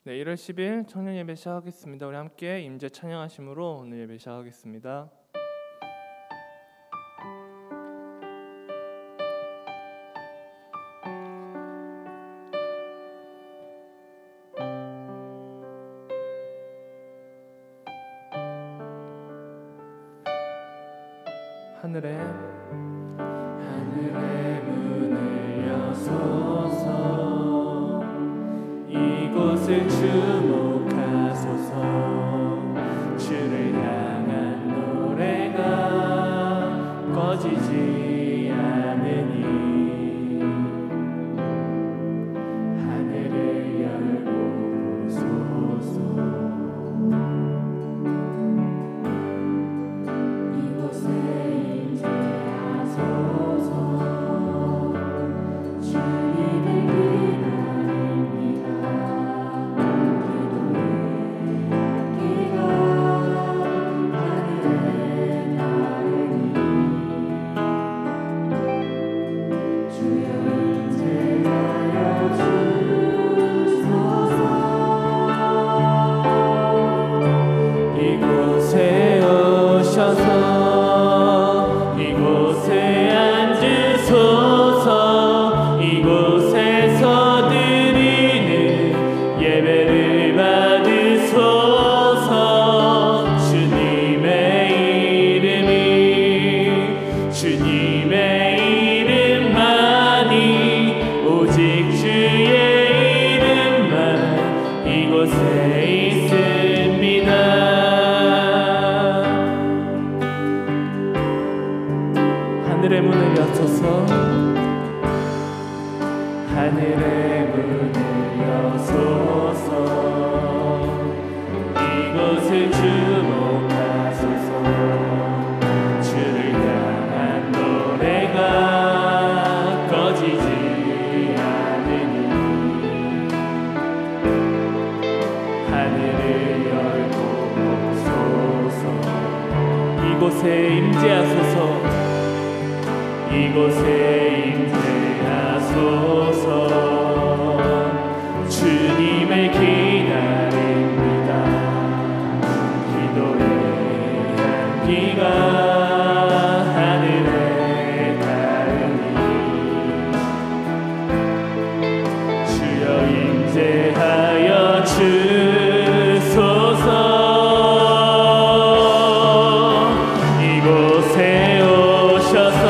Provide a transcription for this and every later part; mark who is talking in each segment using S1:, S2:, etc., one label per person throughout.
S1: 네, 1월 10일 청년 예배 시작하겠습니다. 우리 함께 임재 찬양하심으로 오늘 예배 시작하겠습니다. 하늘의 문을 여소서, 이곳을 주목하소서. 주를 향한 노래가 꺼지지 않으니 하늘을 열고 보소서. 이곳에 임재하소서. 주님을 기다립니다. 기도의 향기가 하늘에 닿으니 주여 임재하여 주소서. 이곳에 오셔서 이곳에 앉으소서. 이곳에서 드리는 예배를 받으소서. 주님의 이름만이, 오직 주의 이름만 이곳에 있습니다. 하늘의 문을 여소서. 하늘의 문을 여소서. 이곳을 주목하소서. 주를 향한 노래가 꺼지지 않으니 하늘을 열고 보소서. 이곳에 임재하소서. 이곳에 임재하소서. 주님을 기다립니다. 기도의 향기가 하늘에 닿으니 주여 임재하여 주소서. 이곳에 오셔서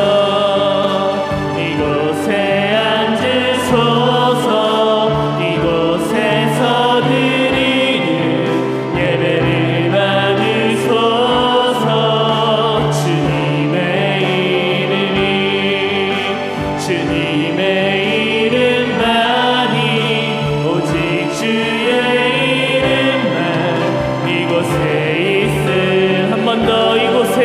S1: 이곳에 앉으소서. 이곳에서 드리는 예배를 받으소서. 주님의 이름만이, 오직 주의 이름만 이곳에 있음. 한 번 더. 이곳에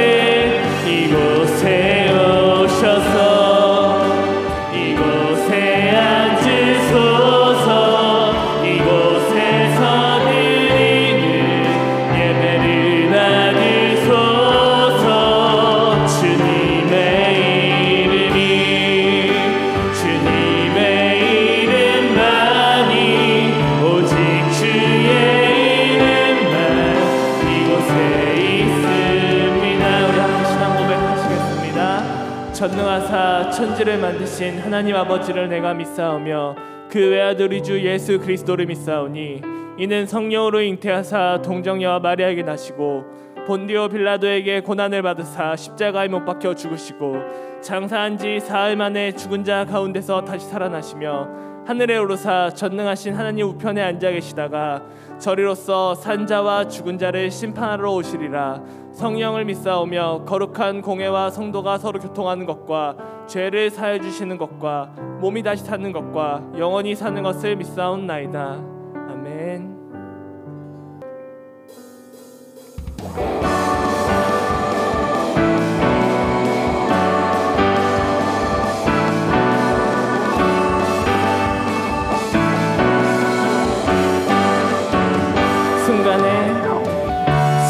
S1: 오셔서 이곳에 앉으소서. 이곳에서 드리는 예배를 받으소서. 주님의 이름만이, 오직 주의 이름만 이곳에 있습니다. 우리 함께 신앙 고백하시겠습니다. 전능하사 천지를 만드신 하나님 아버지를 내가 믿사오며 그 외아들 우리 주 예수 그리스도를 믿사오니 이는 성령으로 잉태하사 동정녀와 마리아에게 나시고 본디오 빌라도에게 고난을 받으사 십자가에 못 박혀 죽으시고 장사한 지 사흘 만에 죽은 자 가운데서 다시 살아나시며 하늘에 오르사 전능하신 하나님 우편에 앉아 계시다가 저리로서 산자와 죽은 자를 심판하러 오시리라. 성령을 믿사오며 거룩한 공회와 성도가 서로 교통하는 것과 죄를 사해 주시는 것과 몸이 다시 사는 것과 영원히 사는 것을 믿사옵나이다. 아멘.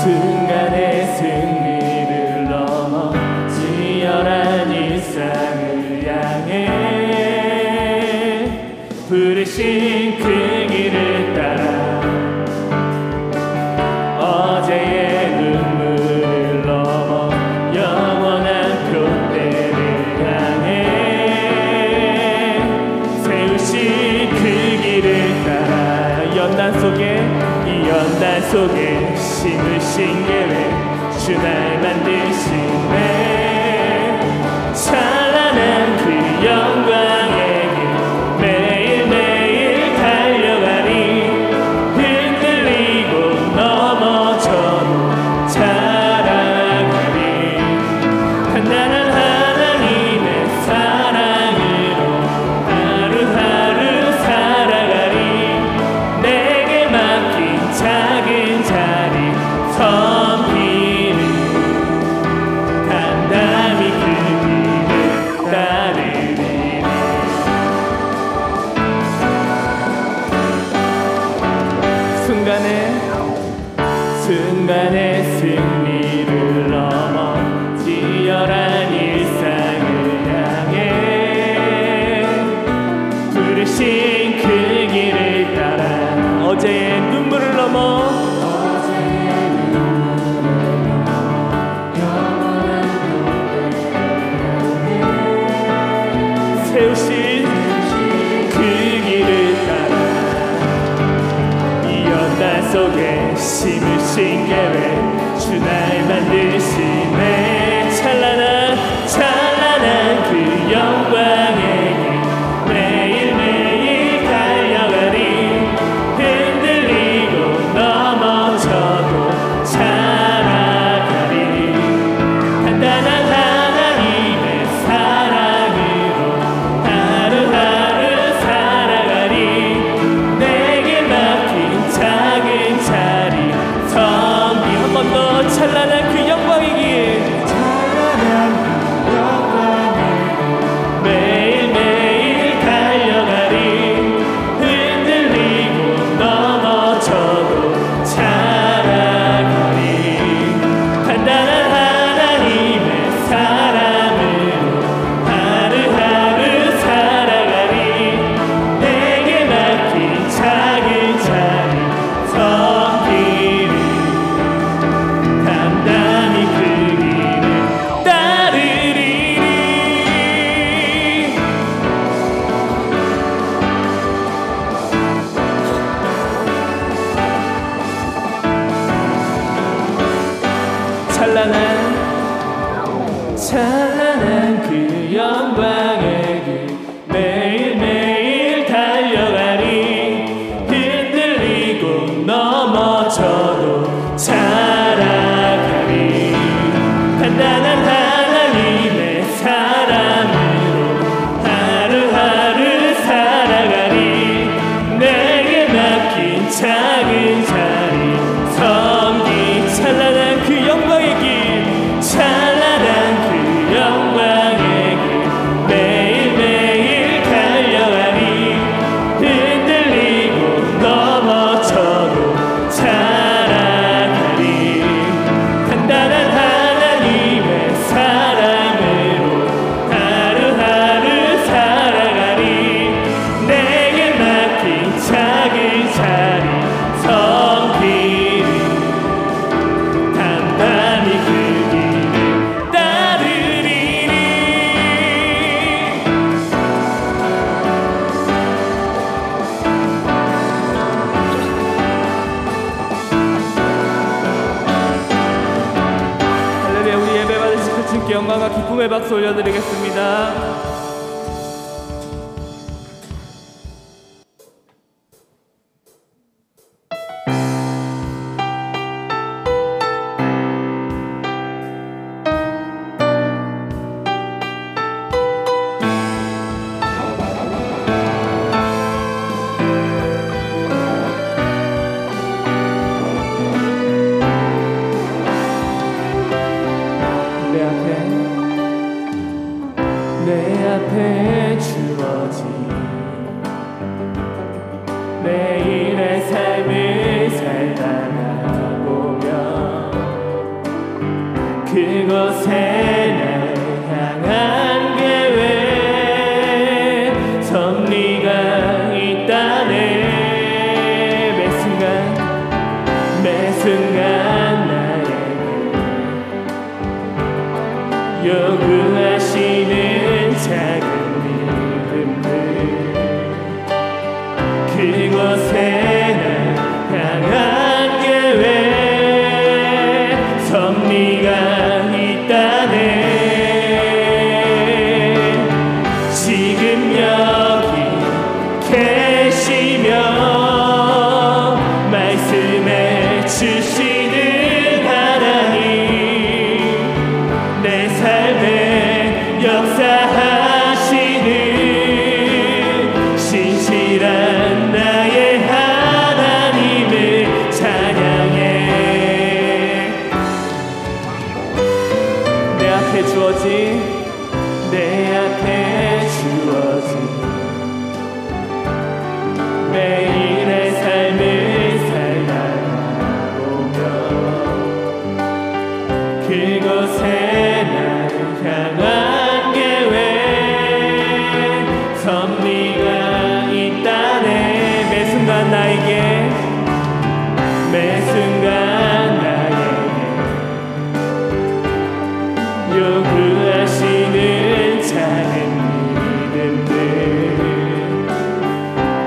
S1: 순간의 승리를 넘어 치열한 일상을 향해 부르신 그 길을 따라 이 연단 속에 심으신 계획 주 날 만드시네. 찬란한 그 영광의 길 매일매일 달려가리. 흔들리고 넘어져도 자라가리. 단단한 하나님의 사랑으로 하루하루 살아가리. 내게 맡긴 작은 자리 섬기는 담담히 그 길을 따르리니. 순간의 승리를 넘어 치열한 일상을 향해 부르신 그 길을 따라 어제의 눈물을 넘어 세우신 그 길을 따라 이 연단 속에 심으신 계획 주 날 만드시네. 찬란한 그 영광의 길 매일매일 달려가리. 흔들리고 넘어져도 자라가리. 단단한 하나님의 사랑으로 하루하루 살아가리. 내게 맡긴 작은 자리 섬기. 한 번 더 찬란한 그 영광의 길 매일매일 달려가리. 흔들리고 넘어져도 자라가리. 단단한 하나님의 사랑으로 하루하루 살아가리. 내게 맡긴 작은 자리 섬기리. 담담히 그 길을 따르리니. 찬란한 그 영광의 길 매일매일 달려가리. 흔들리고 넘어져도 자라가리. 단단한 하나님의 사랑으로 하루하루 살아가리. 내게 맡긴 작은 자리 섬기. 찬란한 그 영광의 길 찬란한 그 영광의 길 매일매일 달려가리. 흔들리고 넘어져도 자라가리. 단단한 하나님의 사랑으로 하루하루 살아가리. 내게 맡긴 작은 자리 섬기리. 담담히 그 길을 따르리니. 할렐루야. 우리 예배 받으실 그 주님께 영광과 기쁨의 박수 올려드리겠습니다. 내 앞에 주어진 내일의 삶을 살다가 보면 그곳에 날 향한 계획 섭리가 있다네. 매 순간 나에게 요구하시는 작은 믿음들 그곳에 난 나에게 매 순간 나에게 요구하시는 작은 믿음들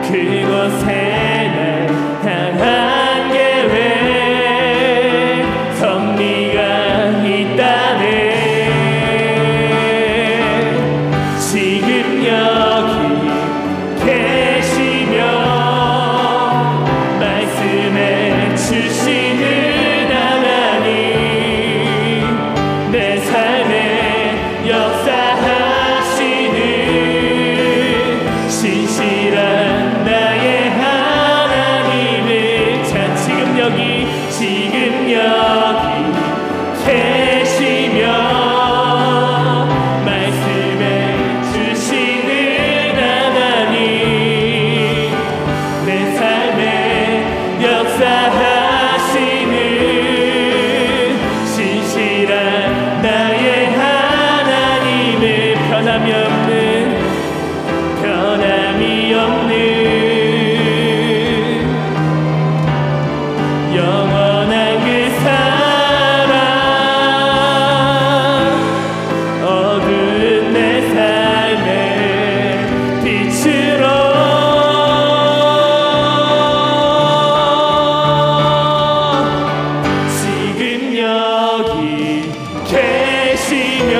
S1: 그곳에 날 향한 계획 섭리가 있다네. 지금 여기 계시며 말씀해 주시는 하나님 내 삶에 역사하시는 신실한 나의 하나님을 자 지금 여기 계시며 말씀해 주시는 하나님 내 삶에 역사하시는 신실한 나의 하나님을 변함이 없는 영원한 그 사랑 어두운 내 삶의 빛으로 지금 여기 계시며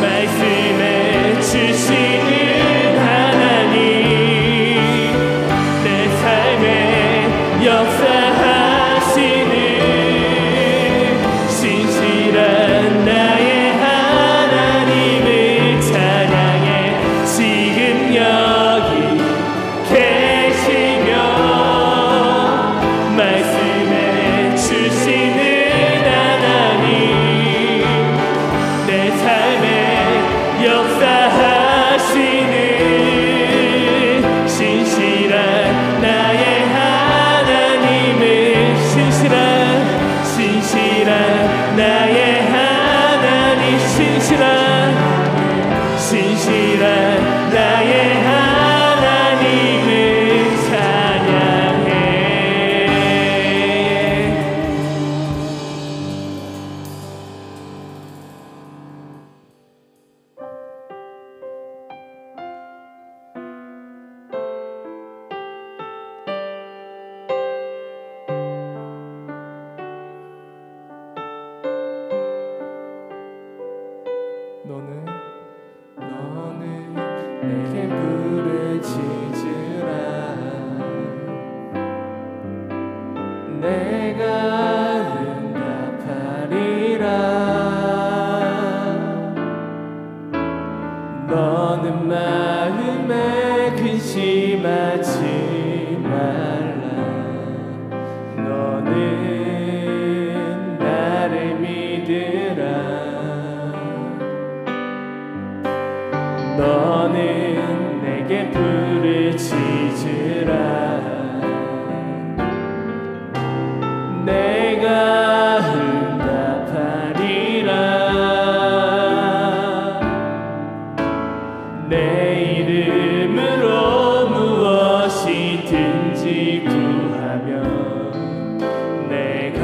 S1: 말씀해 주시는 하나님 내 삶에 역사하시는 신실한 나의 하나님을 찬양해. 지금 여기 계시며 말씀해 주시는 하나님 내 삶에 역사하시는 신실한 나의 하나님을 신실한 나의 하나님 신실한 나의 하나님을 찬양해. 너는 내게 부르짖으라. 내가 응답하리라. 너는 마음에 근심하지 말라. 너는 나를 믿으라. 너는 내게 부르짖으라. 내가 응답하리라. 내 이름으로 무엇이든지 구하면 내가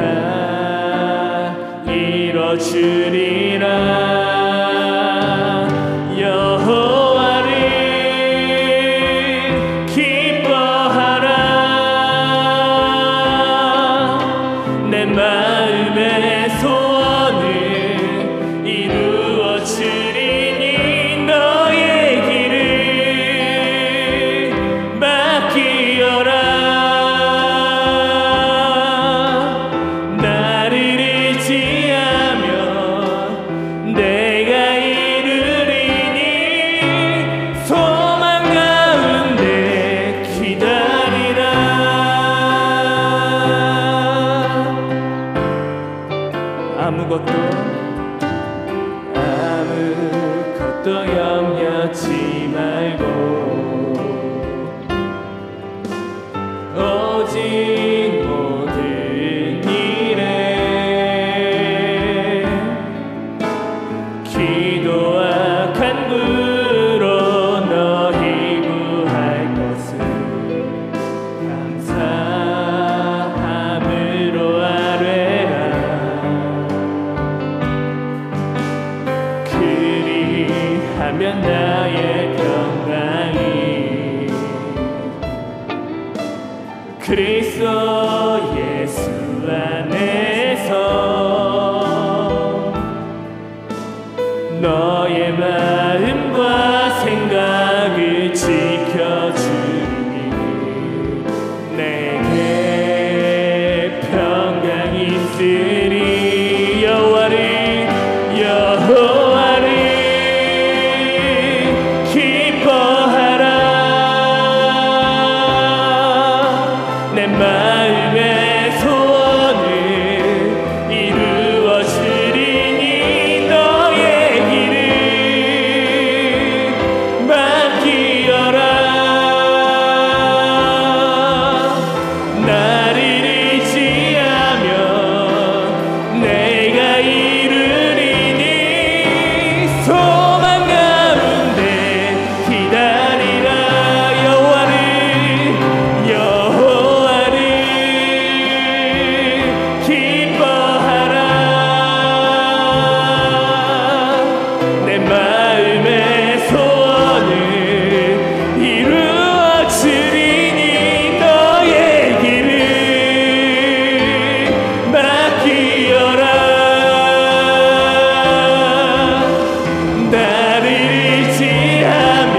S1: 이뤄주리라. 여호와를 기뻐하라. 내 마음의 소원을 이루어 주리니 너의 길을 맡기어라. 나를 의지하며 내가 이루리니 소망 가운데 기다리라. 아무것도 염려치 말고 오직 모든 일에 기도와 간구로 너희 구할 것을 그리스도 예수 안에서 너의 마음과 생각을 지켜주니 내게 평강이 있으리. 여호와를 기뻐하라. 내 마음의 소원을 이루어 주리니 너의 길을 맡기어라. 나를 의지하며 내가 이루리니 소망 가운데 기다리라. 여호와를 기뻐하라. 내 마음의 소원을 이루어 주리니 너의 길을 맡기어라. 나를 의지하며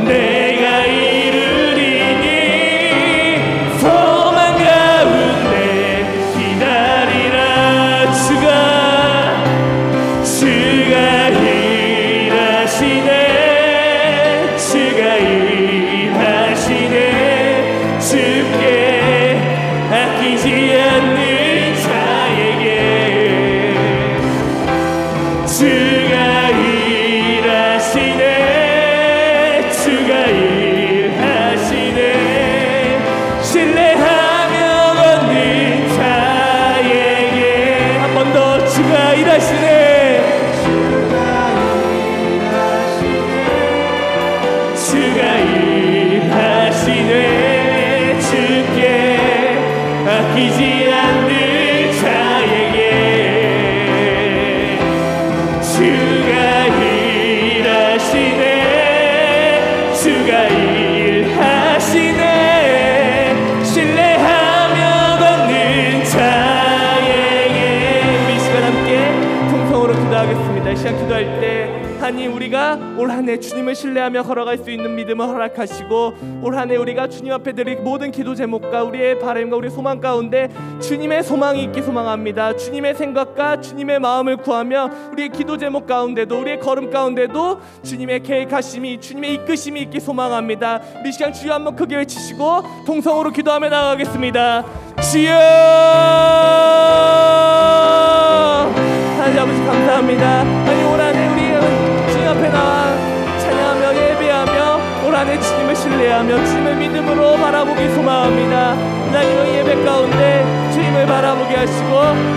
S1: 내가 이루리니 소망 가운데 기다리라. 주가 일하시네. 주가 일하시네. 주께 아끼지 않는 자에게 주가 일하시네. 주가 일하시네. 신뢰하며 걷는 자에게 한 번 더 주가 일하시네. 주가 일하시네. 주께 아끼지 않는 자에게 주가 일하시네. 주가 일하시네. 신뢰하며 걷는 자에게. 우리 이 시간 함께 통성으로 기도하겠습니다. 이 시간 기도할 때 하나님, 우리가 올 한 해 주님을 신뢰하며 걸어갈 수 있는 믿음을 허락하시고 올 한 해 우리가 주님 앞에 드릴 모든 기도 제목과 우리의 바람과 우리의 소망 가운데 주님의 소망이 있기 소망합니다. 주님의 생각과 주님의 마음을 구하며 우리의 기도 제목 가운데도 우리의 걸음 가운데도 주님의 계획하심이 주님의 이끄심이 있기 소망합니다. 우리 시간 주여 한번 크게 외치시고 통성으로 기도하며 나가겠습니다. 주여! 하나님 아버지 감사합니다. 하나님, 올 한 해 우리 주님 앞에 나와 찬양하며 예배하며 올 한 해 주님을 신뢰하며 주님을 믿음으로 바라보기 소망합니다. 하나님의 예배 가운데 주님을 바라보게 하시고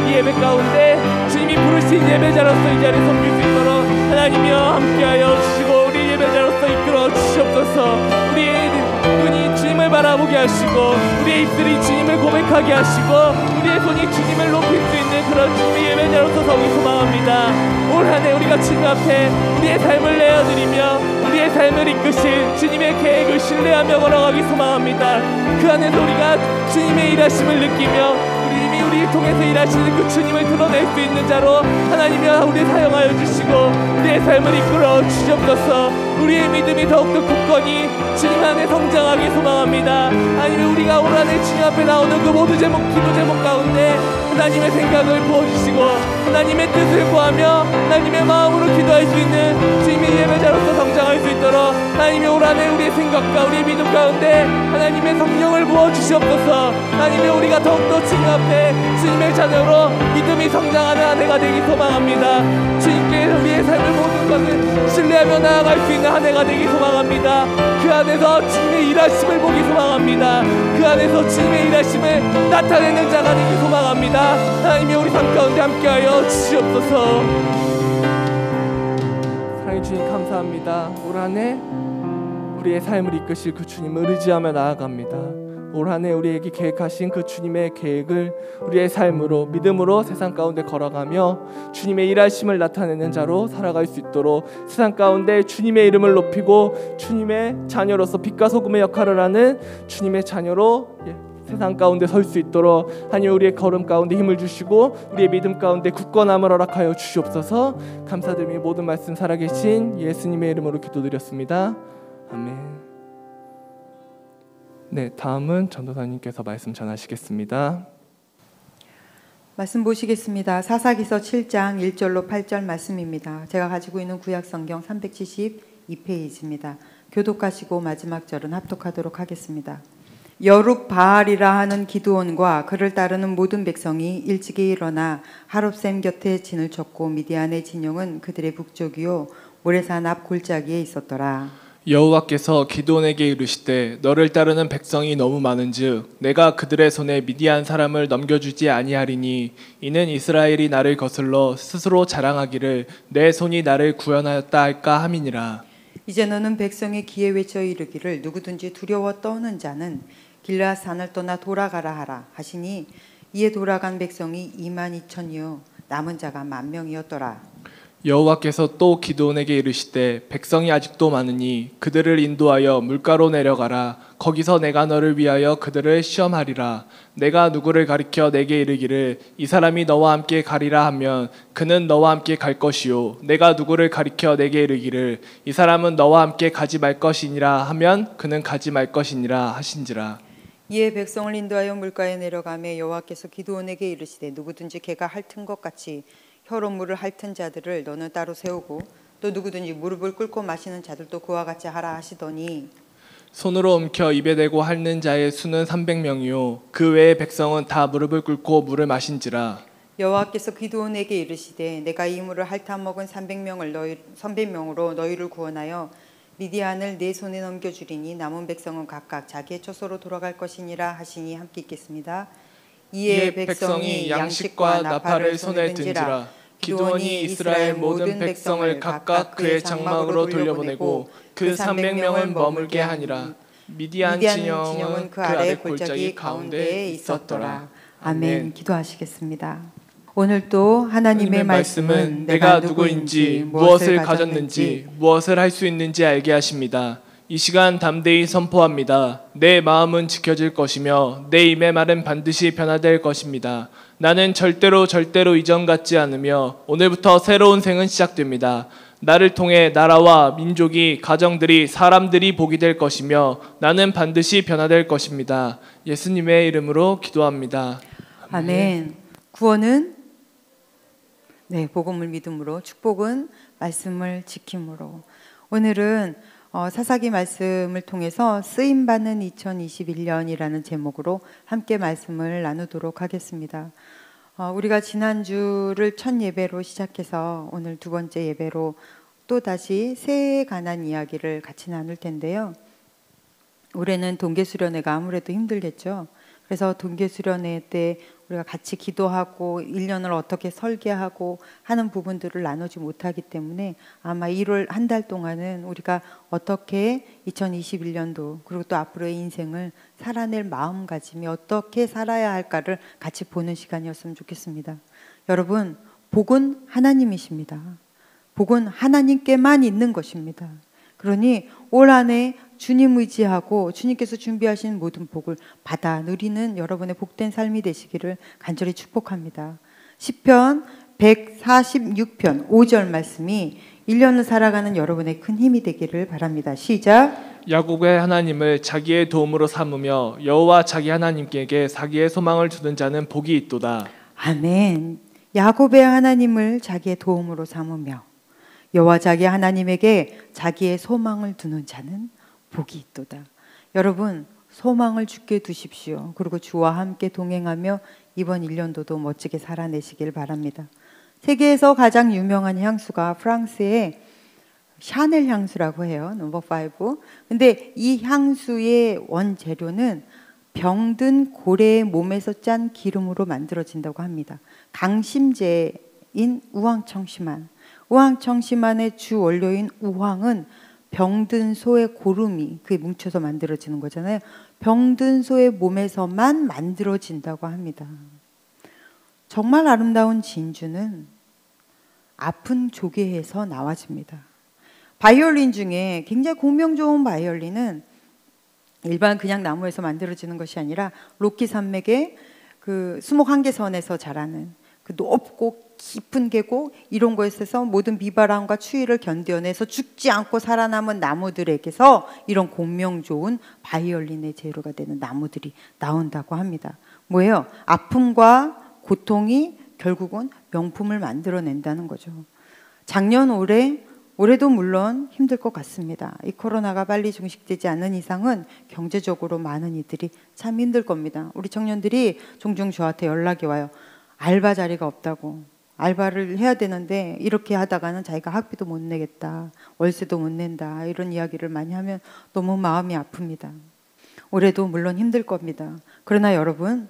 S1: 이 예배 가운데 주님이 부르신 예배자로서 이 자리에 섬길 수 있도록 하나님이여 함께하여 주시고 우리 예배자로서 이끌어 주시옵소서. 우리의 눈이 주님을 바라보게 하시고 우리의 입술이 주님을 고백하게 하시고 우리의 손이 주님을 높일 수 있는 그런 주님의 예배자로서 서기 소망합니다. 올 한 해 우리가 주님 앞에 우리의 삶을 내어드리며 우리의 삶을 이끄실 주님의 계획을 신뢰하며 걸어가기 소망합니다. 그 안에서 우리가 주님의 일하심을 느끼며 주님이 우리를 통해서 일하시는 그 주님을 드러낼 수 있는 자로 하나님이여 우리 사용하여 주시고 우리의 삶을 이끌어 주시옵소서. 우리의 믿음이 더욱더 굳건히 주님 안에 성장하기 소망합니다. 하나님, 우리가 올 한 해 주님 앞에 나오는 그 모든 제목, 기도 제목 가운데 하나님의 생각을 부어주시고 하나님의 뜻을 구하며 하나님의 마음으로 기도할 수 있는 주님의 예배자로서 성장할 수 있도록 하나님의 올 한 해 우리의 생각과 우리의 믿음 가운데 하나님의 성령을 부어주시옵소서. 하나님의 우리가 더욱더 주님 앞에 주님의 자녀로 믿음이 성장하는 한 해가 되기 소망합니다. 주님께 우리의 삶을 모든 것을 신뢰하며 나아갈 수 있는 한 해가 되기 소망합니다. 그 안에서 주님의 일하심을 보기 소망합니다. 그 안에서 주님의 일하심을 나타내는 자가 되기 소망합니다. 하나님이 우리 삶 가운데 함께하여 주시옵소서. 사랑의 주님 감사합니다. 올 한 해 우리의 삶을 이끄실 그 주님을 의지하며 나아갑니다. 올 한 해 우리에게 계획하신 그 주님의 계획을 우리의 삶으로 믿음으로 세상 가운데 걸어가며 주님의 일하심을 나타내는 자로 살아갈 수 있도록 세상 가운데 주님의 이름을 높이고 주님의 자녀로서 빛과 소금의 역할을 하는 주님의 자녀로 세상 가운데 설 수 있도록 하나님 우리의 걸음 가운데 힘을 주시고 우리의 믿음 가운데 굳건함을 허락하여 주시옵소서. 감사드리며 모든 말씀 살아계신 예수님의 이름으로 기도드렸습니다. 아멘. 네, 다음은 전도사님께서 말씀 전하시겠습니다.
S2: 말씀 보시겠습니다. 사사기서 7장 1절로 8절 말씀입니다. 제가 가지고 있는 구약성경 372페이지입니다. 교독하시고 마지막 절은 합독하도록 하겠습니다. 여룹바알이라 하는 기드온과 그를 따르는 모든 백성이 일찍이 일어나 하룹샘 곁에 진을 쳤고 미디안의 진영은 그들의 북쪽이요 모레산 앞 골짜기에 있었더라.
S1: 여호와께서 기드온에게 이르시되 너를 따르는 백성이 너무 많은즉 내가 그들의 손에 미디안 사람을 넘겨주지 아니하리니 이는 이스라엘이 나를 거슬러 스스로 자랑하기를 내 손이 나를 구원하였다 할까 함이니라.
S2: 이제 너는 백성의 귀에 외쳐 이르기를 누구든지 두려워 떠오는 자는 길르앗 산을 떠나 돌아가라 하라 하시니 이에 돌아간 백성이 22,000이요 남은 자가 10,000명이었더라.
S1: 여호와께서 또 기드온에게 이르시되 백성이 아직도 많으니 그들을 인도하여 물가로 내려가라. 거기서 내가 너를 위하여 그들을 시험하리라. 내가 누구를 가리켜 내게 이르기를 이 사람이 너와 함께 가리라 하면 그는 너와 함께 갈 것이요 내가 누구를 가리켜 내게 이르기를 이 사람은 너와 함께 가지 말 것이니라 하면 그는 가지 말 것이니라 하신지라.
S2: 이에 백성을 인도하여 물가에 내려가매 여호와께서 기드온에게 이르시되 누구든지 개가 핥은 것 같이 혀로 물을 핥은 자들을 너는 따로 세우고 또 누구든지 무릎을 꿇고 마시는 자들도 그와 같이 하라 하시더니
S1: 손으로 움켜 입에 대고 핥는 자의 수는 300명이요 그 외의 백성은 다 무릎을 꿇고 물을 마신지라.
S2: 여호와께서 기드온에게 이르시되 내가 이 물을 핥아 먹은 300명으로 너희를 구원하여 미디안을 내 손에 넘겨주리니 남은 백성은 각각 자기의 처소로 돌아갈 것이니라 하시니 함께 읽겠습니다. 이에 백성이 양식과 나팔을 손에 든지라. 기드온이 이스라엘 모든 백성을 각각 그의 장막으로 돌려보내고 그 300명을 머물게 하니라. 미디안 진영은 그 아래 골짜기 가운데에 있었더라. 아멘. 기도하시겠습니다. 오늘도 하나님의 말씀은 내가 누구인지
S1: 무엇을 가졌는지 무엇을 할 수 있는지 알게 하십니다. 이 시간 담대히 선포합니다. 내 마음은 지켜질 것이며 내 입의 말은 반드시 변화될 것입니다. 나는 절대로 이전 같지 않으며 오늘부터 새로운 생은 시작됩니다. 나를 통해 나라와 민족이, 가정들이, 사람들이 복이 될 것이며 나는 반드시 변화될 것입니다. 예수님의 이름으로 기도합니다.
S2: 아멘. 구원은 복음을 믿음으로, 축복은 말씀을 지킴으로. 오늘은 사사기 말씀을 통해서 쓰임받는 2021년이라는 제목으로 함께 말씀을 나누도록 하겠습니다. 우리가 지난주를 첫 예배로 시작해서 오늘 두 번째 예배로 또다시 새해에 관한 이야기를 같이 나눌 텐데요. 올해는 동계수련회가 아무래도 힘들겠죠. 그래서 동계수련회 때 우리가 같이 기도하고 1년을 어떻게 설계하고 하는 부분들을 나누지 못하기 때문에 아마 1월 한 달 동안은 우리가 어떻게 2021년도 그리고 또 앞으로의 인생을 살아낼 마음가짐이 어떻게 살아야 할까를 같이 보는 시간이었으면 좋겠습니다. 여러분, 복은 하나님이십니다. 복은 하나님께만 있는 것입니다. 그러니 올 한 해 주님 의지하고 주님께서 준비하신 모든 복을 받아 누리는 여러분의 복된 삶이 되시기를 간절히 축복합니다. 시편 146편 5절 말씀이 1년을 살아가는 여러분의 큰 힘이 되기를 바랍니다. 시작.
S1: 야곱의 하나님을 자기의 도움으로 삼으며 여호와 자기 하나님께 자기의 소망을 두는 자는 복이 있도다.
S2: 아멘. 야곱의 하나님을 자기의 도움으로 삼으며 여호와 자기 하나님에게 자기의 소망을 두는 자는 복이 있도다. 여러분, 소망을 주께 두십시오. 그리고 주와 함께 동행하며 이번 1년도도 멋지게 살아내시길 바랍니다. 세계에서 가장 유명한 향수가 프랑스의 샤넬 향수라고 해요. 넘버 5. 근데 이 향수의 원재료는 병든 고래의 몸에서 짠 기름으로 만들어진다고 합니다. 강심제인 우황청심환. 우황청심환의 주 원료인 우황은 병든 소의 고름이 그게 뭉쳐서 만들어지는 거잖아요. 병든 소의 몸에서만 만들어진다고 합니다. 정말 아름다운 진주는 아픈 조개에서 나와집니다. 바이올린 중에 굉장히 공명 좋은 바이올린은 일반 그냥 나무에서 만들어지는 것이 아니라 로키 산맥의 그 수목 한계선에서 자라는 그 높고 깊은 계곡 이런 곳에서 모든 비바람과 추위를 견뎌내서 죽지 않고 살아남은 나무들에게서 이런 공명 좋은 바이올린의 재료가 되는 나무들이 나온다고 합니다. 뭐예요? 아픔과 고통이 결국은 명품을 만들어낸다는 거죠. 작년 올해도 물론 힘들 것 같습니다. 이 코로나가 빨리 종식되지 않는 이상은 경제적으로 많은 이들이 참 힘들 겁니다. 우리 청년들이 종종 저한테 연락이 와요. 알바 자리가 없다고. 알바를 해야 되는데 이렇게 하다가는 자기가 학비도 못 내겠다. 월세도 못 낸다. 이런 이야기를 많이 하면 너무 마음이 아픕니다. 올해도 물론 힘들 겁니다. 그러나 여러분,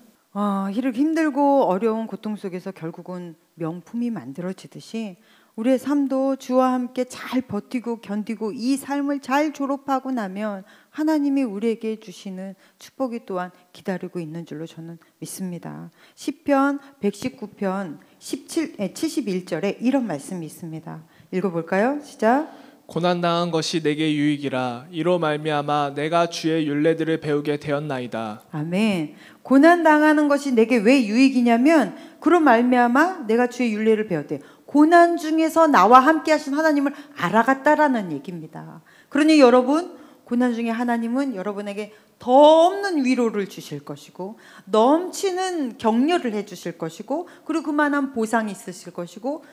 S2: 이렇게 힘들고 어려운 고통 속에서 결국은 명품이 만들어지듯이 우리의 삶도 주와 함께 잘 버티고 견디고 이 삶을 잘 졸업하고 나면 하나님이 우리에게 주시는 축복이 또한 기다리고 있는 줄로 저는 믿습니다. 시편 119편 71절에 이런 말씀이 있습니다. 읽어볼까요? 시작.
S3: 고난당한 것이 내게 유익이라 이로 말미암아 내가 주의 율례들을 배우게 되었나이다.
S2: 아멘. 고난당하는 것이 내게 왜 유익이냐면 그로 말미암아 내가 주의 율례를 배웠대요. 고난 중에서 나와 함께 하신 하나님을 알아갔다라는 얘기입니다. 그러니 여러분, 고난 중에 하나님은 여러분에게 더 없는 위로를 주실 것이고 넘치는 격려를 해주실 것이고 그리고 그만한 보상이 있으실 것이고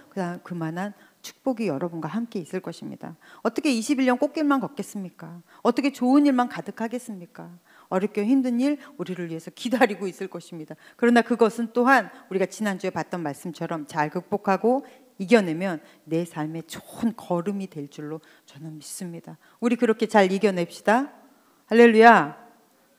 S2: 그만한 축복이 여러분과 함께 있을 것입니다. 어떻게 21년 꽃길만 걷겠습니까? 어떻게 좋은 일만 가득하겠습니까? 어렵게 힘든 일 우리를 위해서 기다리고 있을 것입니다. 그러나 그것은 또한 우리가 지난주에 봤던 말씀처럼 잘 극복하고 이겨내면 내 삶의 좋은 걸음이 될 줄로 저는 믿습니다. 우리 그렇게 잘 이겨냅시다. 할렐루야.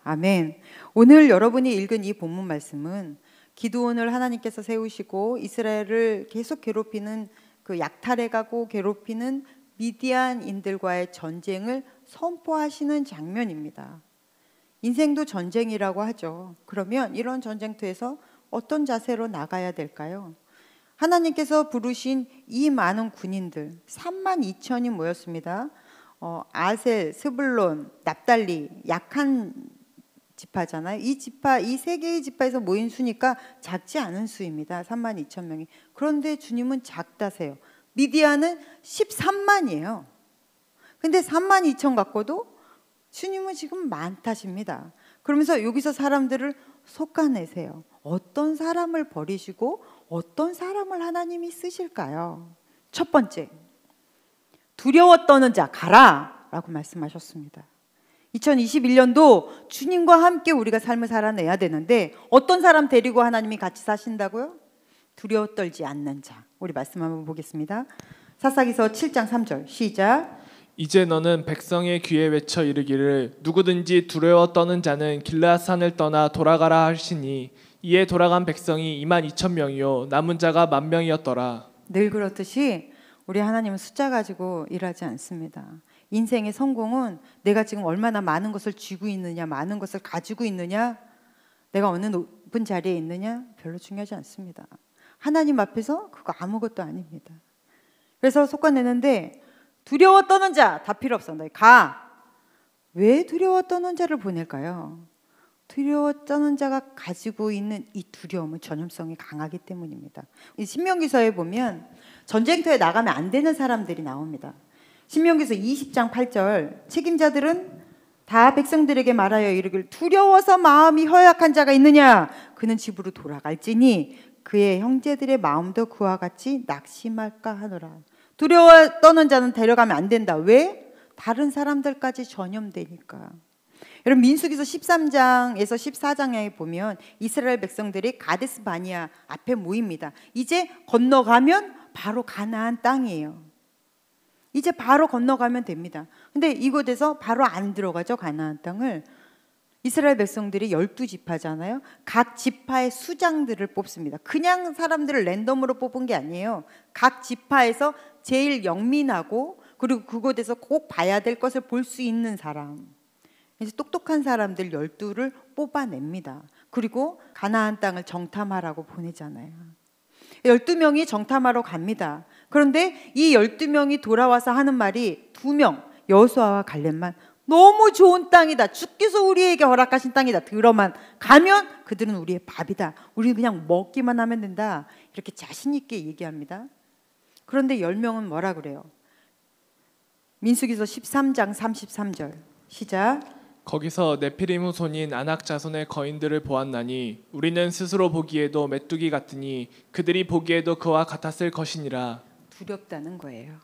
S2: 아멘. 오늘 여러분이 읽은 이 본문 말씀은 기드온을 하나님께서 세우시고 이스라엘을 계속 괴롭히는 그 약탈해가고 괴롭히는 미디안인들과의 전쟁을 선포하시는 장면입니다. 인생도 전쟁이라고 하죠. 그러면 이런 전쟁터에서 어떤 자세로 나가야 될까요? 하나님께서 부르신 이 많은 군인들 32,000이 모였습니다. 아셀, 스불론, 납달리 약한 지파잖아요. 이 지파, 이 세 개의 지파에서 모인 수니까 작지 않은 수입니다. 32,000명이. 그런데 주님은 작다세요. 미디안은 13만이에요. 근데 32,000 갖고도 주님은 지금 많다십니다. 그러면서 여기서 사람들을 솎아내세요. 어떤 사람을 버리시고 어떤 사람을 하나님이 쓰실까요? 첫 번째, 두려워 떠는 자 가라 라고 말씀하셨습니다. 2021년도 주님과 함께 우리가 삶을 살아내야 되는데 어떤 사람 데리고 하나님이 같이 사신다고요? 두려워 떨지 않는 자. 우리 말씀 한번 보겠습니다. 사사기서 7장 3절 시작.
S3: 이제 너는 백성의 귀에 외쳐 이르기를 누구든지 두려워 떠는 자는 길르앗산을 떠나 돌아가라 하시니 이에 돌아간 백성이 22,000명이요 남은 자가 10,000명이었더라.
S2: 늘 그렇듯이 우리 하나님은 숫자 가지고 일하지 않습니다. 인생의 성공은 내가 지금 얼마나 많은 것을 쥐고 있느냐, 많은 것을 가지고 있느냐, 내가 어느 높은 자리에 있느냐 별로 중요하지 않습니다. 하나님 앞에서 그거 아무것도 아닙니다. 그래서 솎아내는데 두려워 떠는 자 다 필요 없어. 너희 가. 왜 두려워 떠는 자를 보낼까요? 두려워 떠는 자가 가지고 있는 이 두려움은 전염성이 강하기 때문입니다. 이 신명기서에 보면 전쟁터에 나가면 안 되는 사람들이 나옵니다. 신명기서 20장 8절 책임자들은 다 백성들에게 말하여 이르기를 두려워서 마음이 허약한 자가 있느냐 그는 집으로 돌아갈지니 그의 형제들의 마음도 그와 같이 낙심할까 하노라. 두려워 떠는 자는 데려가면 안 된다. 왜? 다른 사람들까지 전염되니까. 여러분 민수기서 13장에서 14장에 보면 이스라엘 백성들이 가데스 바니아 앞에 모입니다. 이제 건너가면 바로 가나안 땅이에요. 이제 바로 건너가면 됩니다. 근데 이곳에서 바로 안 들어가죠. 가나안 땅을. 이스라엘 백성들이 12지파잖아요. 각 지파의 수장들을 뽑습니다. 그냥 사람들을 랜덤으로 뽑은 게 아니에요. 각 지파에서 제일 영민하고 그리고 그곳에서 꼭 봐야 될 것을 볼 수 있는 사람. 그래서 똑똑한 사람들 12를 뽑아냅니다. 그리고 가나안 땅을 정탐하라고 보내잖아요. 12명이 정탐하러 갑니다. 그런데 이 12명이 돌아와서 하는 말이 2명, 여호수아와 갈렙만 너무 좋은 땅이다. 주께서 우리에게 허락하신 땅이다. 들어만 가면 그들은 우리의 밥이다. 우리는 그냥 먹기만 하면 된다. 이렇게 자신 있게 얘기합니다. 그런데 10명은 뭐라 그래요? 민수기서 13장 33절 시작.
S3: 거기서 네피림 후손인 아낙 자손의 거인들을 보았나니 우리는 스스로 보기에도 메뚜기 같으니 그들이 보기에도 그와 같았을 것이니라.
S2: 두렵다는 거예요.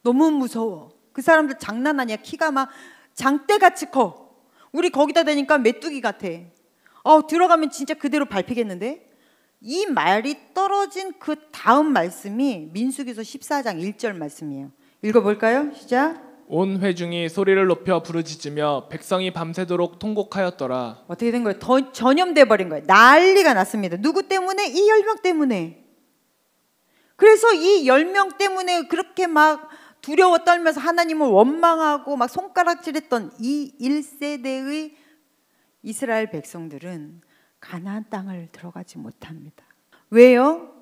S2: 너무 무서워. 그 사람들 장난 아니야. 키가 막 장대같이 커. 우리 거기다 대니까 메뚜기 같아. 들어가면 진짜 그대로 밟히겠는데? 이 말이 떨어진 그 다음 말씀이 민수기서 14장 1절 말씀이에요. 읽어볼까요? 시작.
S3: 온 회중이 소리를 높여 부르짖으며 백성이 밤새도록 통곡하였더라.
S2: 어떻게 된 거예요? 전염돼 버린 거예요. 난리가 났습니다. 누구 때문에? 이 10명 때문에. 그래서 이 10명 때문에 그렇게 막 두려워 떨면서 하나님을 원망하고 막 손가락질했던 이 1세대의 이스라엘 백성들은 가나안 땅을 들어가지 못합니다. 왜요?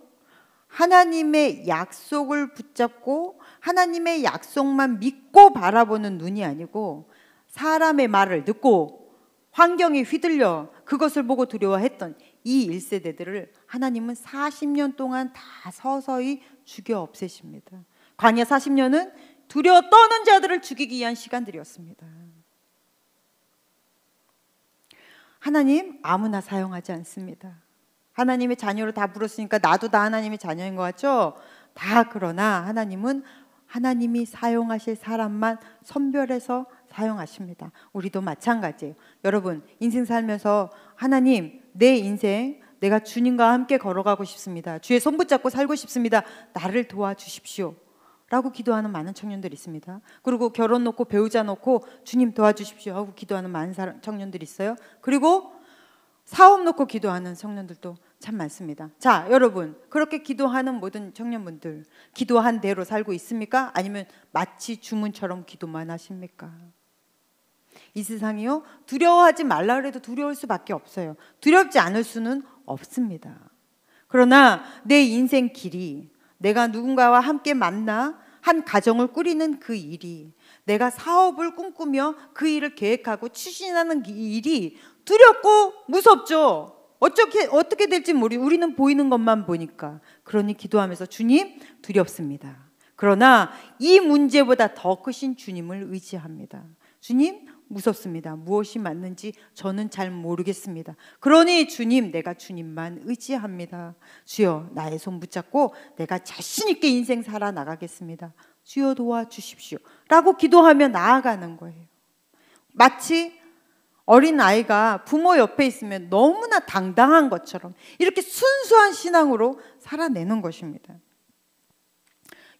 S2: 하나님의 약속을 붙잡고 하나님의 약속만 믿고 바라보는 눈이 아니고 사람의 말을 듣고 환경에 휘둘려 그것을 보고 두려워했던 이 1세대들을 하나님은 40년 동안 다 서서히 죽여 없애십니다. 광야 40년은 두려워 떠는 자들을 죽이기 위한 시간들이었습니다. 하나님 아무나 사용하지 않습니다. 하나님의 자녀로 다 부르셨으니까 나도 다 하나님의 자녀인 것 같죠? 다 그러나 하나님은 하나님이 사용하실 사람만 선별해서 사용하십니다. 우리도 마찬가지예요. 여러분 인생 살면서 하나님 내 인생 내가 주님과 함께 걸어가고 싶습니다. 주의 손 붙잡고 살고 싶습니다. 나를 도와주십시오. 라고 기도하는 많은 청년들이 있습니다. 그리고 결혼 놓고 배우자 놓고 주님 도와주십시오 하고 기도하는 많은 청년들이 있어요. 그리고 사업 놓고 기도하는 청년들도 참 많습니다. 자, 여러분 그렇게 기도하는 모든 청년분들 기도한 대로 살고 있습니까? 아니면 마치 주문처럼 기도만 하십니까? 이 세상이요 두려워하지 말라 그래도 두려울 수밖에 없어요. 두렵지 않을 수는 없습니다. 그러나 내 인생 길이 내가 누군가와 함께 만나 한 가정을 꾸리는 그 일이 내가 사업을 꿈꾸며 그 일을 계획하고 추진하는 이 일이 두렵고 무섭죠. 어떻게 될지 우리는 보이는 것만 보니까. 그러니 기도하면서 주님 두렵습니다. 그러나 이 문제보다 더 크신 주님을 의지합니다. 주님 무섭습니다. 무엇이 맞는지 저는 잘 모르겠습니다. 그러니 주님 내가 주님만 의지합니다. 주여 나의 손 붙잡고 내가 자신 있게 인생 살아나가겠습니다. 주여 도와주십시오 라고 기도하며 나아가는 거예요. 마치 어린 아이가 부모 옆에 있으면 너무나 당당한 것처럼 이렇게 순수한 신앙으로 살아내는 것입니다.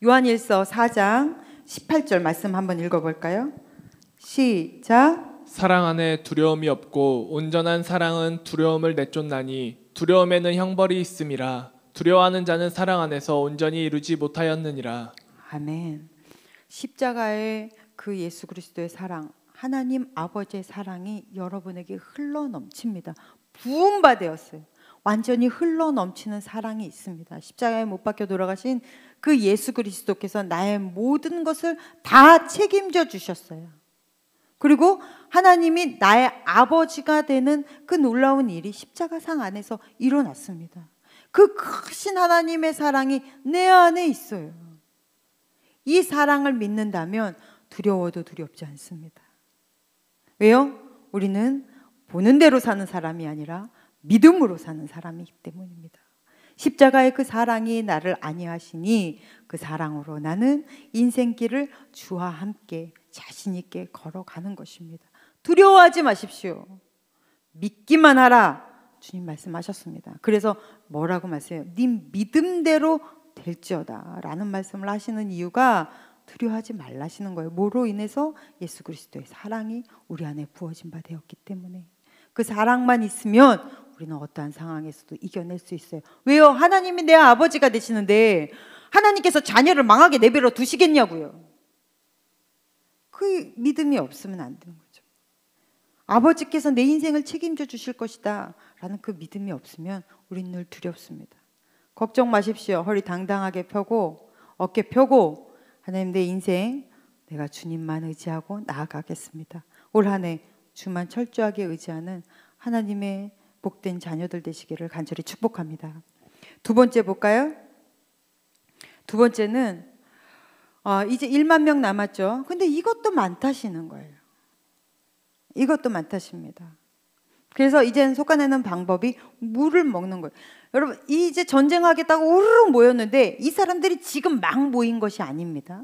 S2: 요한일서 4장 18절 말씀 한번 읽어볼까요? 시작.
S3: 사랑 안에 두려움이 없고 온전한 사랑은 두려움을 내쫓나니 두려움에는 형벌이 있음이라. 두려워하는 자는 사랑 안에서 온전히 이루지 못하였느니라.
S2: 아멘. 십자가의 그 예수 그리스도의 사랑, 하나님 아버지의 사랑이 여러분에게 흘러넘칩니다. 부음받았어요. 완전히 흘러넘치는 사랑이 있습니다. 십자가에 못 박혀 돌아가신 그 예수 그리스도께서 나의 모든 것을 다 책임져 주셨어요. 그리고 하나님이 나의 아버지가 되는 그 놀라운 일이 십자가상 안에서 일어났습니다. 그 크신 하나님의 사랑이 내 안에 있어요. 이 사랑을 믿는다면 두려워도 두렵지 않습니다. 왜요? 우리는 보는 대로 사는 사람이 아니라 믿음으로 사는 사람이기 때문입니다. 십자가의 그 사랑이 나를 안위하시니 그 사랑으로 나는 인생길을 주와 함께 자신 있게 걸어가는 것입니다. 두려워하지 마십시오. 믿기만 하라. 주님 말씀하셨습니다. 그래서 뭐라고 말씀해요? 네 믿음대로 될지어다 라는 말씀을 하시는 이유가 두려워하지 말라시는 거예요. 뭐로 인해서? 예수 그리스도의 사랑이 우리 안에 부어진 바 되었기 때문에. 그 사랑만 있으면 우리는 어떠한 상황에서도 이겨낼 수 있어요. 왜요? 하나님이 내 아버지가 되시는데 하나님께서 자녀를 망하게 내버려 두시겠냐고요. 그 믿음이 없으면 안 되는 거죠. 아버지께서 내 인생을 책임져 주실 것이다 라는 그 믿음이 없으면 우린 늘 두렵습니다. 걱정 마십시오. 허리 당당하게 펴고 어깨 펴고 하나님 내 인생 내가 주님만 의지하고 나아가겠습니다. 올 한 해 주만 철저하게 의지하는 하나님의 복된 자녀들 되시기를 간절히 축복합니다. 두 번째 볼까요? 두 번째는 이제 1만 명 남았죠. 근데 이것도 많다시는 거예요. 이것도 많다십니다. 그래서 이제는 솎아내는 방법이 물을 먹는 거예요. 여러분 이제 전쟁하겠다고 우르르 모였는데 이 사람들이 지금 막 모인 것이 아닙니다.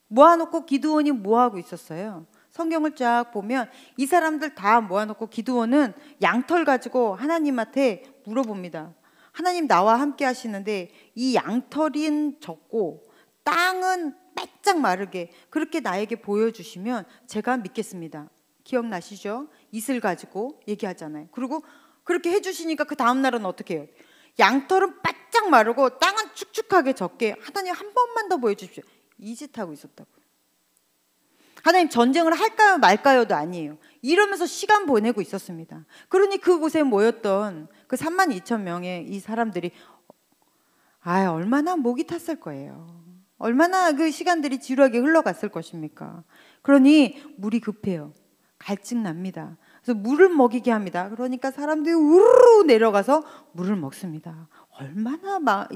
S2: 모아놓고 기드온이 뭐하고 있었어요? 성경을 쫙 보면 이 사람들 다 모아놓고 기드온은 양털 가지고 하나님한테 물어봅니다. 하나님 나와 함께 하시는데 이 양털은 적고 땅은 빼짝 마르게 그렇게 나에게 보여주시면 제가 믿겠습니다. 기억나시죠? 이슬 가지고 얘기하잖아요. 그리고 그렇게 해주시니까 그 다음날은 어떻게 해요? 양털은 바짝 마르고 땅은 축축하게 적게 하나님 한 번만 더 보여주십시오. 이 짓 하고 있었다고요. 하나님 전쟁을 할까요 말까요도 아니에요. 이러면서 시간 보내고 있었습니다. 그러니 그곳에 모였던 그 32,000명의 이 사람들이 얼마나 목이 탔을 거예요. 얼마나 그 시간들이 지루하게 흘러갔을 것입니까? 그러니 물이 급해요. 갈증 납니다. 그래서 물을 먹이게 합니다. 그러니까 사람들이 우르르 내려가서 물을 먹습니다. 얼마나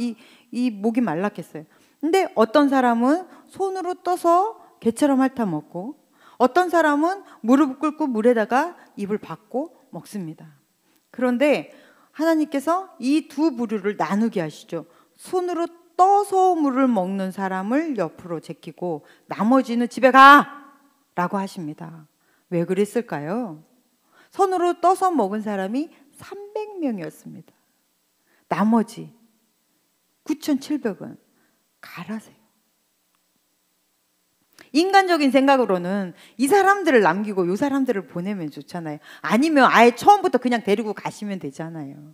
S2: 이 목이 말랐겠어요. 근데 어떤 사람은 손으로 떠서 개처럼 핥아 먹고 어떤 사람은 무릎 꿇고 물에다가 입을 받고 먹습니다. 그런데 하나님께서 이 두 부류를 나누게 하시죠. 손으로 떠서 물을 먹는 사람을 옆으로 제끼고 나머지는 집에 가! 라고 하십니다. 왜 그랬을까요? 손으로 떠서 먹은 사람이 300명이었습니다. 나머지 9,700은 가라세요. 인간적인 생각으로는 이 사람들을 남기고 이 사람들을 보내면 좋잖아요. 아니면 아예 처음부터 그냥 데리고 가시면 되잖아요.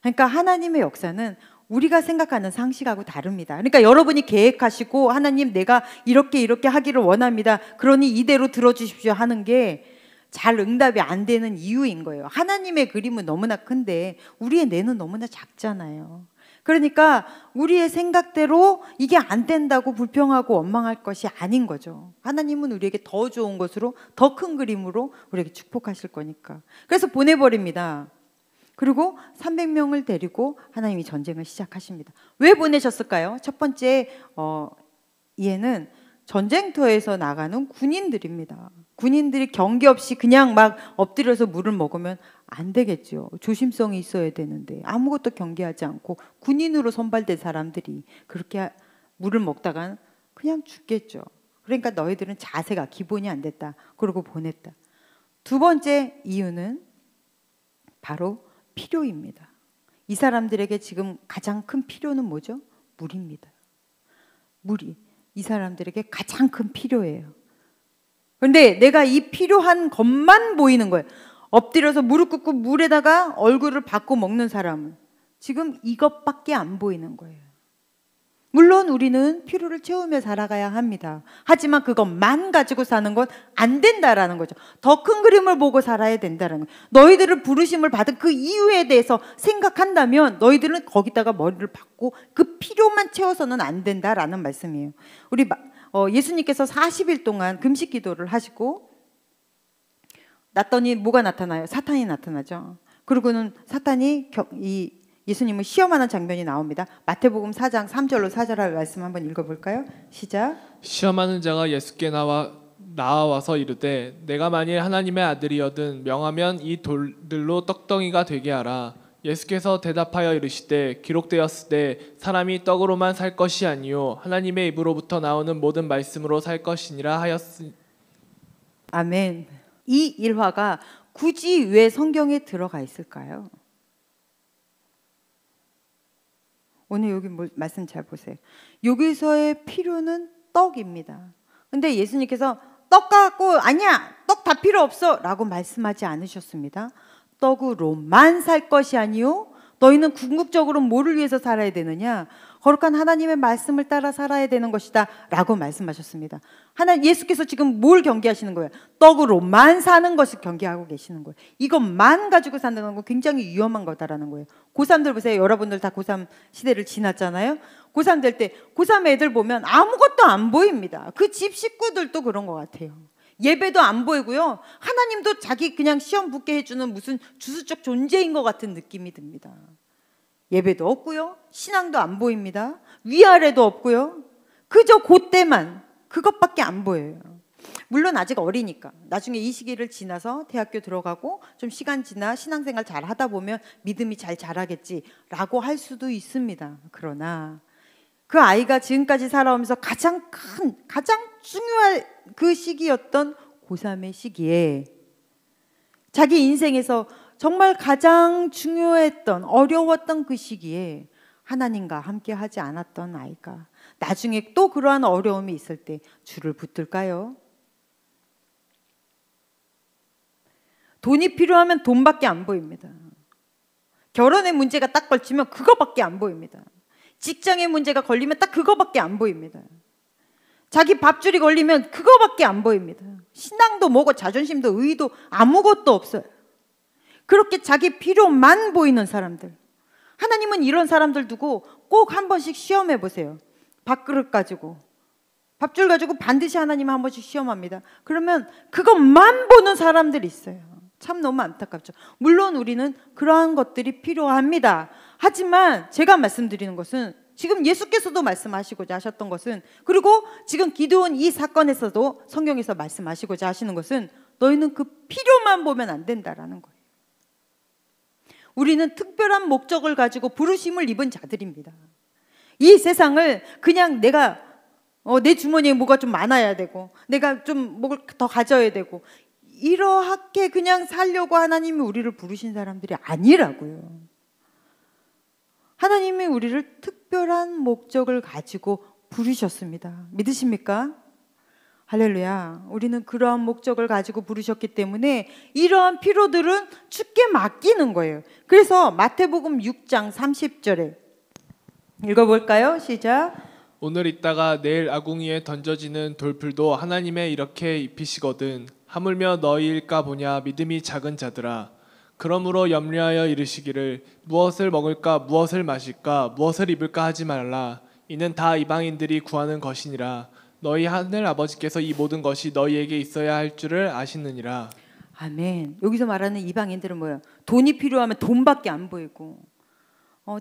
S2: 그러니까 하나님의 역사는 우리가 생각하는 상식하고 다릅니다. 그러니까 여러분이 계획하시고 하나님 내가 이렇게 하기를 원합니다. 그러니 이대로 들어주십시오 하는 게 잘 응답이 안 되는 이유인 거예요. 하나님의 그림은 너무나 큰데 우리의 뇌는 너무나 작잖아요. 그러니까 우리의 생각대로 이게 안 된다고 불평하고 원망할 것이 아닌 거죠. 하나님은 우리에게 더 좋은 것으로 더 큰 그림으로 우리에게 축복하실 거니까. 그래서 보내버립니다. 그리고 300명을 데리고 하나님이 전쟁을 시작하십니다. 왜 보내셨을까요? 첫 번째 이해는 전쟁터에서 나가는 군인들입니다. 군인들이 경계 없이 그냥 막 엎드려서 물을 먹으면 안 되겠죠. 조심성이 있어야 되는데 아무것도 경계하지 않고 군인으로 선발된 사람들이 그렇게 물을 먹다간 그냥 죽겠죠. 그러니까 너희들은 자세가 기본이 안 됐다. 그러고 보냈다. 두 번째 이유는 바로 필요입니다. 이 사람들에게 지금 가장 큰 필요는 뭐죠? 물입니다. 물이 이 사람들에게 가장 큰 필요예요. 그런데 내가 이 필요한 것만 보이는 거예요. 엎드려서 무릎 꿇고 물에다가 얼굴을 받고 먹는 사람은 지금 이것밖에 안 보이는 거예요. 물론 우리는 필요를 채우며 살아가야 합니다. 하지만 그것만 가지고 사는 건 안 된다라는 거죠. 더 큰 그림을 보고 살아야 된다는 거예요. 너희들을 부르심을 받은 그 이유에 대해서 생각한다면 너희들은 거기다가 머리를 박고 그 필요만 채워서는 안 된다라는 말씀이에요. 우리 예수님께서 40일 동안 금식 기도를 하시고 났더니 뭐가 나타나요? 사탄이 나타나죠. 그리고는 사탄이 예수님을 시험하는 장면이 나옵니다. 마태복음 4장 3절로 4절 말씀 한번 읽어볼까요? 시작.
S3: 시험하는 자가 예수께 나와서 이르되 내가 만일 하나님의 아들이여든 명하면 이 돌들로 떡덩이가 되게 하라. 예수께서 대답하여 이르시되 기록되었으되 사람이 떡으로만 살 것이 아니요 하나님의 입으로부터 나오는 모든 말씀으로 살 것이니라 하였으니.
S2: 아멘. 이 일화가 굳이 왜 성경에 들어가 있을까요? 오늘 여기 말씀 잘 보세요. 여기서의 필요는 떡입니다. 근데 예수님께서 떡 갖고 아니야 떡 다 필요 없어 라고 말씀하지 않으셨습니다. 떡으로만 살 것이 아니요 너희는 궁극적으로 뭐를 위해서 살아야 되느냐? 거룩한 하나님의 말씀을 따라 살아야 되는 것이다 라고 말씀하셨습니다. 예수께서 지금 뭘 경계하시는 거예요? 떡으로만 사는 것을 경계하고 계시는 거예요. 이것만 가지고 산다는 건 굉장히 위험한 거다라는 거예요. 고3들 보세요. 여러분들 다 고3 시대를 지났잖아요. 고3 될 때 고3 애들 보면 아무것도 안 보입니다. 그 집 식구들도 그런 것 같아요. 예배도 안 보이고요. 하나님도 자기 그냥 시험 붙게 해주는 무슨 주수적 존재인 것 같은 느낌이 듭니다. 예배도 없고요. 신앙도 안 보입니다. 위아래도 없고요. 그저 그때만 그것밖에 안 보여요. 물론 아직 어리니까 나중에 이 시기를 지나서 대학교 들어가고 좀 시간 지나 신앙생활 잘 하다 보면 믿음이 잘 자라겠지라고 할 수도 있습니다. 그러나 그 아이가 지금까지 살아오면서 가장 중요한 그 시기였던 고3의 시기에 자기 인생에서 정말 가장 중요했던 어려웠던 그 시기에 하나님과 함께 하지 않았던 아이가 나중에 또 그러한 어려움이 있을 때 주를 붙들까요? 돈이 필요하면 돈밖에 안 보입니다. 결혼의 문제가 딱 걸치면 그거밖에 안 보입니다. 직장의 문제가 걸리면 딱 그거밖에 안 보입니다. 자기 밥줄이 걸리면 그거밖에 안 보입니다. 신앙도 뭐고 자존심도 의도 아무것도 없어요. 그렇게 자기 필요만 보이는 사람들. 하나님은 이런 사람들 두고 꼭 한 번씩 시험해 보세요. 밥그릇 가지고 밥줄 가지고 반드시 하나님 한 번씩 시험합니다. 그러면 그것만 보는 사람들이 있어요. 참 너무 안타깝죠. 물론 우리는 그러한 것들이 필요합니다. 하지만 제가 말씀드리는 것은 지금 예수께서도 말씀하시고자 하셨던 것은, 그리고 지금 기드온 이 사건에서도 성경에서 말씀하시고자 하시는 것은 너희는 그 필요만 보면 안 된다라는 거예요. 우리는 특별한 목적을 가지고 부르심을 입은 자들입니다. 이 세상을 그냥 내가 내 주머니에 뭐가 좀 많아야 되고 내가 좀 뭘 더 가져야 되고 이렇게 그냥 살려고 하나님이 우리를 부르신 사람들이 아니라고요. 하나님이 우리를 특별한 목적을 가지고 부르셨습니다. 믿으십니까? 할렐루야. 우리는 그러한 목적을 가지고 부르셨기 때문에 이러한 필요들은 주께 맡기는 거예요. 그래서 마태복음 6장 30절에 읽어볼까요? 시작.
S3: 오늘 있다가 내일 아궁이에 던져지는 돌풀도 하나님의 이렇게 입히시거든 하물며 너희일까 보냐 믿음이 작은 자들아. 그러므로 염려하여 이르시기를 무엇을 먹을까 무엇을 마실까 무엇을 입을까 하지 말라. 이는 다 이방인들이 구하는 것이니라. 너희 하늘 아버지께서 이 모든 것이 너희에게 있어야 할 줄을 아시느니라. 아멘.
S2: 여기서 말하는 이방인들은 뭐예요? 돈이 필요하면 돈밖에 안 보이고,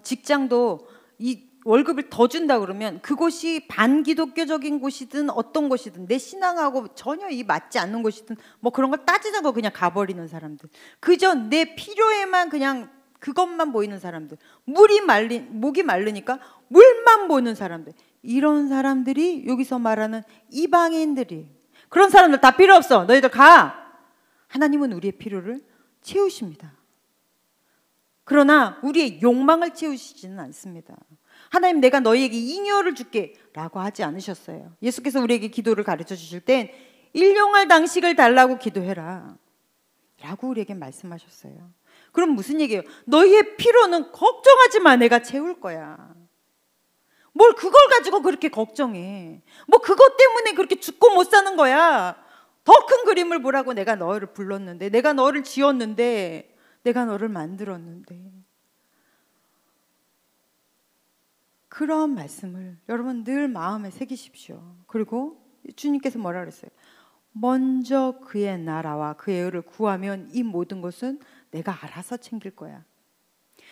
S2: 직장도 이 월급을 더 준다 그러면 그곳이 반기독교적인 곳이든 어떤 곳이든 내 신앙하고 전혀 이 맞지 않는 곳이든 뭐 그런 걸 따지자고 그냥 가버리는 사람들, 그저 내 필요에만 그냥 그것만 보이는 사람들, 목이 마르니까 물만 보는 사람들, 이런 사람들이 여기서 말하는 이방인들이. 그런 사람들 다 필요 없어. 너희들 가. 하나님은 우리의 필요를 채우십니다. 그러나 우리의 욕망을 채우시지는 않습니다. 하나님 내가 너희에게 잉여를 줄게 라고 하지 않으셨어요. 예수께서 우리에게 기도를 가르쳐 주실 땐 일용할 당식을 달라고 기도해라 라고 우리에게 말씀하셨어요. 그럼 무슨 얘기예요? 너희의 필요는 걱정하지 마. 내가 채울 거야. 뭘 그걸 가지고 그렇게 걱정해. 뭐 그것 때문에 그렇게 죽고 못 사는 거야. 더 큰 그림을 보라고 내가 너를 불렀는데, 내가 너를 지었는데, 내가 너를 만들었는데. 그런 말씀을 여러분 늘 마음에 새기십시오. 그리고 주님께서 뭐라 그랬어요? 먼저 그의 나라와 그의 의를 구하면 이 모든 것은 내가 알아서 챙길 거야.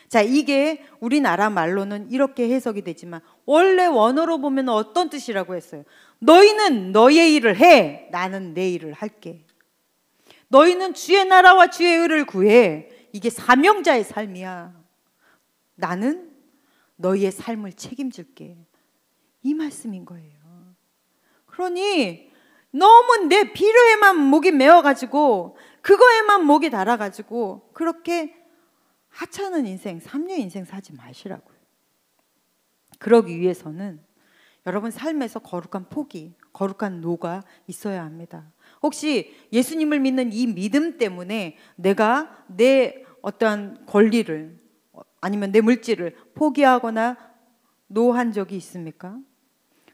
S2: 자, 이게 우리나라 말로는 이렇게 해석이 되지만 원래 원어로 보면 어떤 뜻이라고 했어요? 너희는 너의 일을 해, 나는 내 일을 할게. 너희는 주의 나라와 주의 의를 구해. 이게 사명자의 삶이야. 나는 너희의 삶을 책임질게. 이 말씀인 거예요. 그러니 너무 내 필요에만 목이 메어가지고 그거에만 목이 달아가지고 그렇게 하찮은 인생, 삼류 인생 사지 마시라고요. 그러기 위해서는 여러분 삶에서 거룩한 포기, 거룩한 노가 있어야 합니다. 혹시 예수님을 믿는 이 믿음 때문에 내가 내 어떠한 권리를 아니면 내 물질을 포기하거나 노한 적이 있습니까?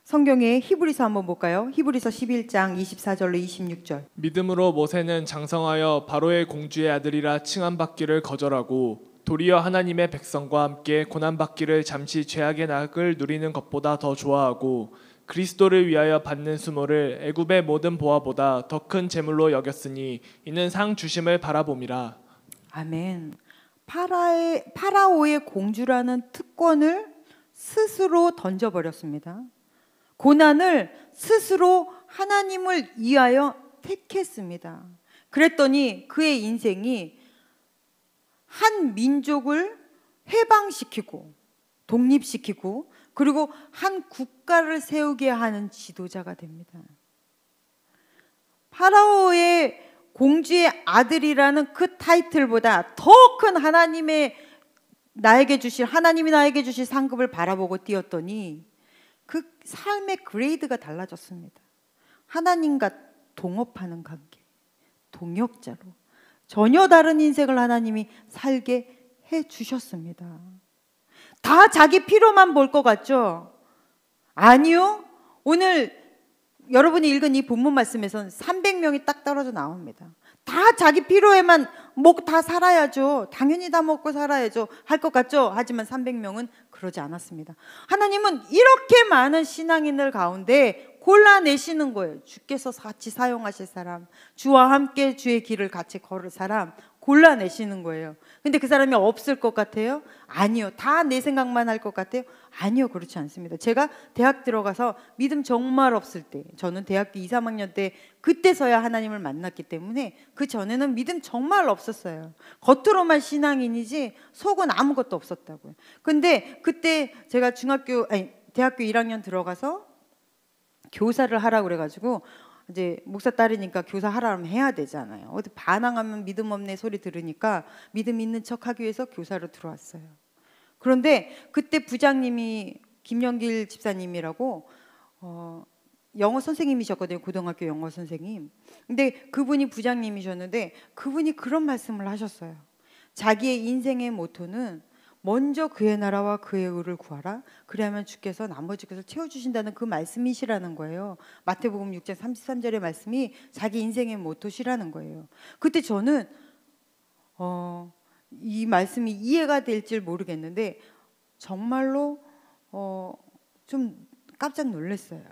S2: 성경에 히브리서 한번 볼까요? 히브리서 11장 24절로 26절.
S3: 믿음으로 모세는 장성하여 바로의 공주의 아들이라 칭함받기를 거절하고 도리어 하나님의 백성과 함께 고난받기를 잠시 죄악의 낙을 누리는 것보다 더 좋아하고 그리스도를 위하여 받는 수모를 애굽의 모든 보화보다 더 큰 재물로 여겼으니 이는 상 주심을 바라봄이라.
S2: 아멘. 파라오의 공주라는 특권을 스스로 던져버렸습니다. 고난을 스스로 하나님을 위하여 택했습니다. 그랬더니 그의 인생이 한 민족을 해방시키고 독립시키고 그리고 한 국가를 세우게 하는 지도자가 됩니다. 파라오의 공주의 아들이라는 그 타이틀보다 더 큰 하나님이 나에게 주실 상급을 바라보고 뛰었더니 그 삶의 그레이드가 달라졌습니다. 하나님과 동업하는 관계, 동역자로 전혀 다른 인생을 하나님이 살게 해 주셨습니다. 다 자기 필요만 볼 것 같죠? 아니요. 오늘 여러분이 읽은 이 본문 말씀에서는 300명이 딱 떨어져 나옵니다. 다 자기 필요에만 먹고 다 살아야죠. 당연히 다 먹고 살아야죠. 할 것 같죠? 하지만 300명은 그러지 않았습니다. 하나님은 이렇게 많은 신앙인들 가운데 골라내시는 거예요. 주께서 같이 사용하실 사람, 주와 함께 주의 길을 같이 걸을 사람 골라내시는 거예요. 근데 그 사람이 없을 것 같아요? 아니요. 다 내 생각만 할 것 같아요? 아니요. 그렇지 않습니다. 제가 대학 들어가서 믿음 정말 없을 때, 저는 대학교 2, 3학년 때 그때서야 하나님을 만났기 때문에 그 전에는 믿음 정말 없었어요. 겉으로만 신앙인이지 속은 아무것도 없었다고요. 근데 그때 제가 대학교 1학년 들어가서 교사를 하라고 그래가지고 이제 목사 딸이니까 교사 하라면 해야 되잖아요. 어디 반항하면 믿음 없네 소리 들으니까 믿음 있는 척 하기 위해서 교사로 들어왔어요. 그런데 그때 부장님이 김영길 집사님이라고 영어 선생님이셨거든요. 고등학교 영어 선생님. 근데 그분이 부장님이셨는데 그분이 그런 말씀을 하셨어요. 자기의 인생의 모토는 먼저 그의 나라와 그의 의를 구하라. 그래야만 주께서 나머지 것을 채워주신다는 그 말씀이시라는 거예요. 마태복음 6장 33절의 말씀이 자기 인생의 모토시라는 거예요. 그때 저는 이 말씀이 이해가 될지 모르겠는데 정말로 좀 깜짝 놀랐어요.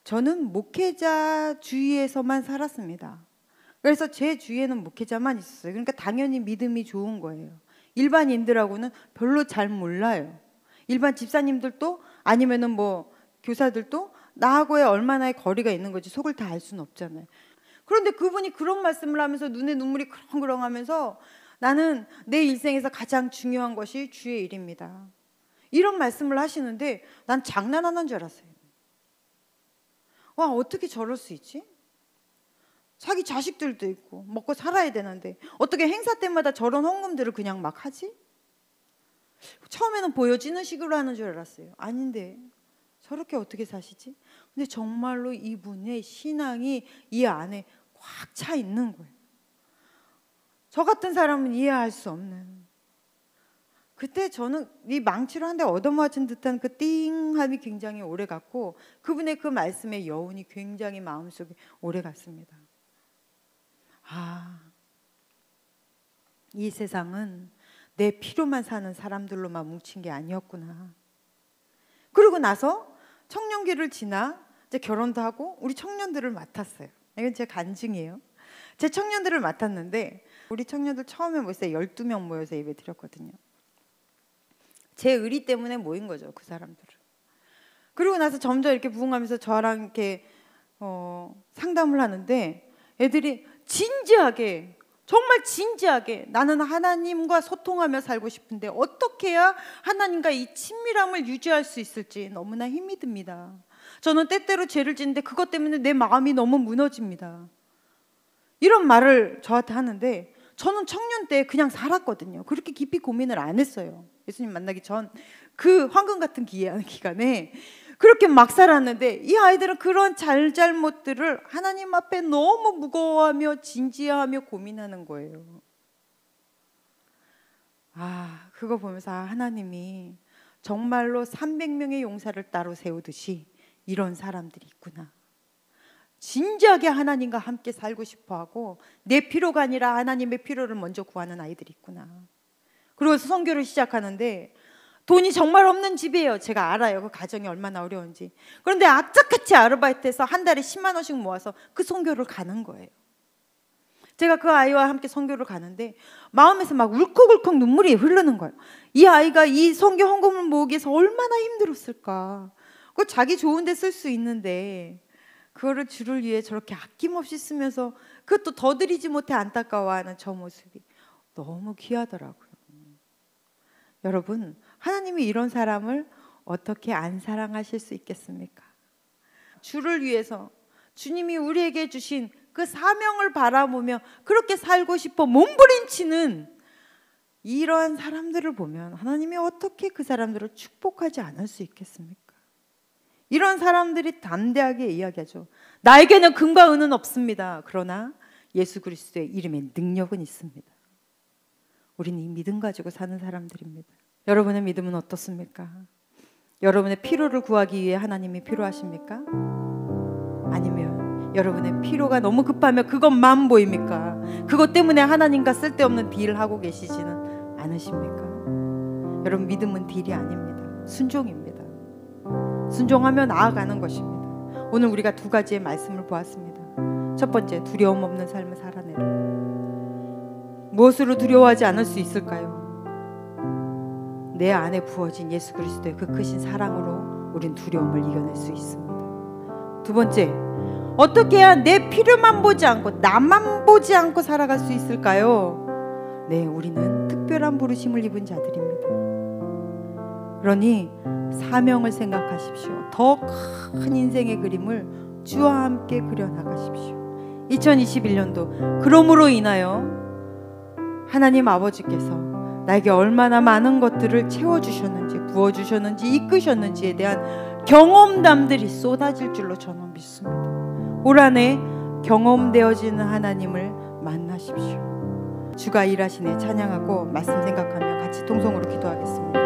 S2: 저는 목회자 주위에서만 살았습니다. 그래서 제 주위에는 목회자만 있었어요. 그러니까 당연히 믿음이 좋은 거예요. 일반인들하고는 별로 잘 몰라요. 일반 집사님들도 아니면은 뭐 교사들도 나하고의 얼마나의 거리가 있는 거지 속을 다 알 수는 없잖아요. 그런데 그분이 그런 말씀을 하면서 눈에 눈물이 그렁그렁 하면서 나는 내 일생에서 가장 중요한 것이 주의 일입니다. 이런 말씀을 하시는데 난 장난하는 줄 알았어요. 와, 어떻게 저럴 수 있지? 자기 자식들도 있고 먹고 살아야 되는데 어떻게 행사 때마다 저런 헌금들을 그냥 막 하지? 처음에는 보여지는 식으로 하는 줄 알았어요. 아닌데 저렇게 어떻게 사시지? 근데 정말로 이분의 신앙이 이 안에 꽉 차 있는 거예요. 저 같은 사람은 이해할 수 없는. 그때 저는 이 망치로 한 대 얻어맞은 듯한 그 띵함이 굉장히 오래 갔고 그분의 그 말씀의 여운이 굉장히 마음속에 오래 갔습니다. 이 세상은 내 필요만 사는 사람들로만 뭉친 게 아니었구나. 그러고 나서 청년기를 지나 이제 결혼도 하고 우리 청년들을 맡았어요. 이건 제 간증이에요. 제 청년들을 맡았는데 우리 청년들 처음에 모였어요. 12명 모여서 예배 드렸거든요. 제 의리 때문에 모인 거죠. 그 사람들을. 그리고 나서 점점 이렇게 부흥하면서 저랑 이렇게 상담을 하는데 애들이 진지하게 정말 진지하게 나는 하나님과 소통하며 살고 싶은데 어떻게 해야 하나님과 이 친밀함을 유지할 수 있을지 너무나 힘이 듭니다. 저는 때때로 죄를 짓는데 그것 때문에 내 마음이 너무 무너집니다. 이런 말을 저한테 하는데 저는 청년 때 그냥 살았거든요. 그렇게 깊이 고민을 안 했어요. 예수님 만나기 전 그 황금 같은 기간에 그렇게 막 살았는데 이 아이들은 그런 잘잘못들을 하나님 앞에 너무 무거워하며 진지하며 고민하는 거예요. 그거 보면서 하나님이 정말로 300명의 용사를 따로 세우듯이 이런 사람들이 있구나. 진지하게 하나님과 함께 살고 싶어하고 내 필요가 아니라 하나님의 필요를 먼저 구하는 아이들이 있구나. 그리고 선교를 시작하는데 돈이 정말 없는 집이에요. 제가 알아요. 그 가정이 얼마나 어려운지. 그런데 악착같이 아르바이트해서 한 달에 10만 원씩 모아서 그 선교를 가는 거예요. 제가 그 아이와 함께 선교를 가는데 마음에서 막 울컥울컥 눈물이 흐르는 거예요. 이 아이가 이 선교 헌금을 모으기 위해서 얼마나 힘들었을까. 그거 자기 좋은 데 쓸 수 있는데 그거를 주를 위해 저렇게 아낌없이 쓰면서 그것도 더 드리지 못해 안타까워하는 저 모습이 너무 귀하더라고요. 여러분, 하나님이 이런 사람을 어떻게 안 사랑하실 수 있겠습니까? 주를 위해서 주님이 우리에게 주신 그 사명을 바라보며 그렇게 살고 싶어 몸부림치는 이러한 사람들을 보면 하나님이 어떻게 그 사람들을 축복하지 않을 수 있겠습니까? 이런 사람들이 담대하게 이야기하죠. 나에게는 금과 은은 없습니다. 그러나 예수 그리스도의 이름에 능력은 있습니다. 우리는 이 믿음 가지고 사는 사람들입니다. 여러분의 믿음은 어떻습니까? 여러분의 필요를 구하기 위해 하나님이 필요하십니까? 아니면 여러분의 필요가 너무 급하면 그것만 보입니까? 그것 때문에 하나님과 쓸데없는 딜을 하고 계시지는 않으십니까? 여러분, 믿음은 딜이 아닙니다. 순종입니다. 순종하며 나아가는 것입니다. 오늘 우리가 두 가지의 말씀을 보았습니다. 첫 번째, 두려움 없는 삶을 살아내라. 무엇으로 두려워하지 않을 수 있을까요? 내 안에 부어진 예수 그리스도의 그 크신 사랑으로 우린 두려움을 이겨낼 수 있습니다. 두 번째, 어떻게 해야 내 필요만 보지 않고 나만 보지 않고 살아갈 수 있을까요? 네, 우리는 특별한 부르심을 입은 자들입니다. 그러니 사명을 생각하십시오. 더 큰 인생의 그림을 주와 함께 그려나가십시오. 2021년도 그러므로 인하여 하나님 아버지께서 나에게 얼마나 많은 것들을 채워주셨는지, 부어주셨는지, 이끄셨는지에 대한 경험담들이 쏟아질 줄로 저는 믿습니다. 올 한해 경험되어지는 하나님을 만나십시오. 주가 일하시네 찬양하고 말씀 생각하며 같이 통성으로 기도하겠습니다.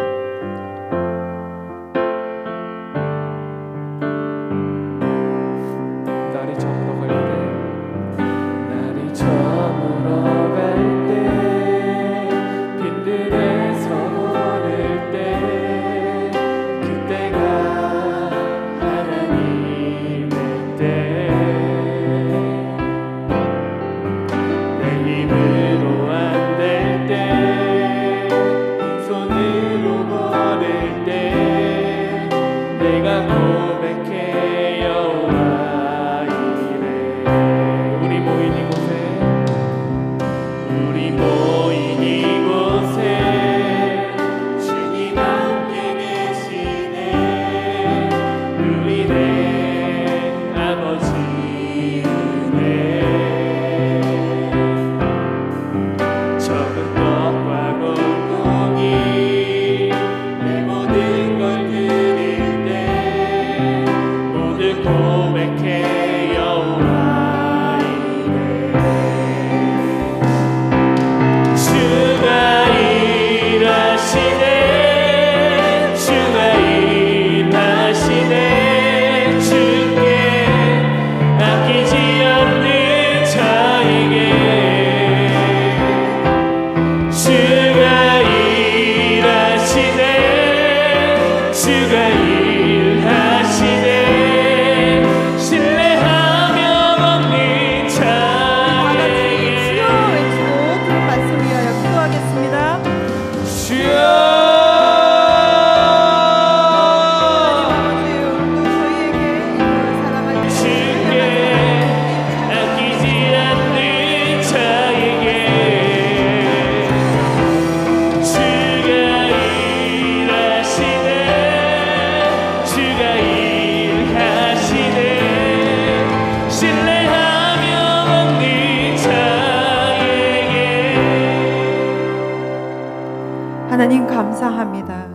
S2: 하나님 감사합니다.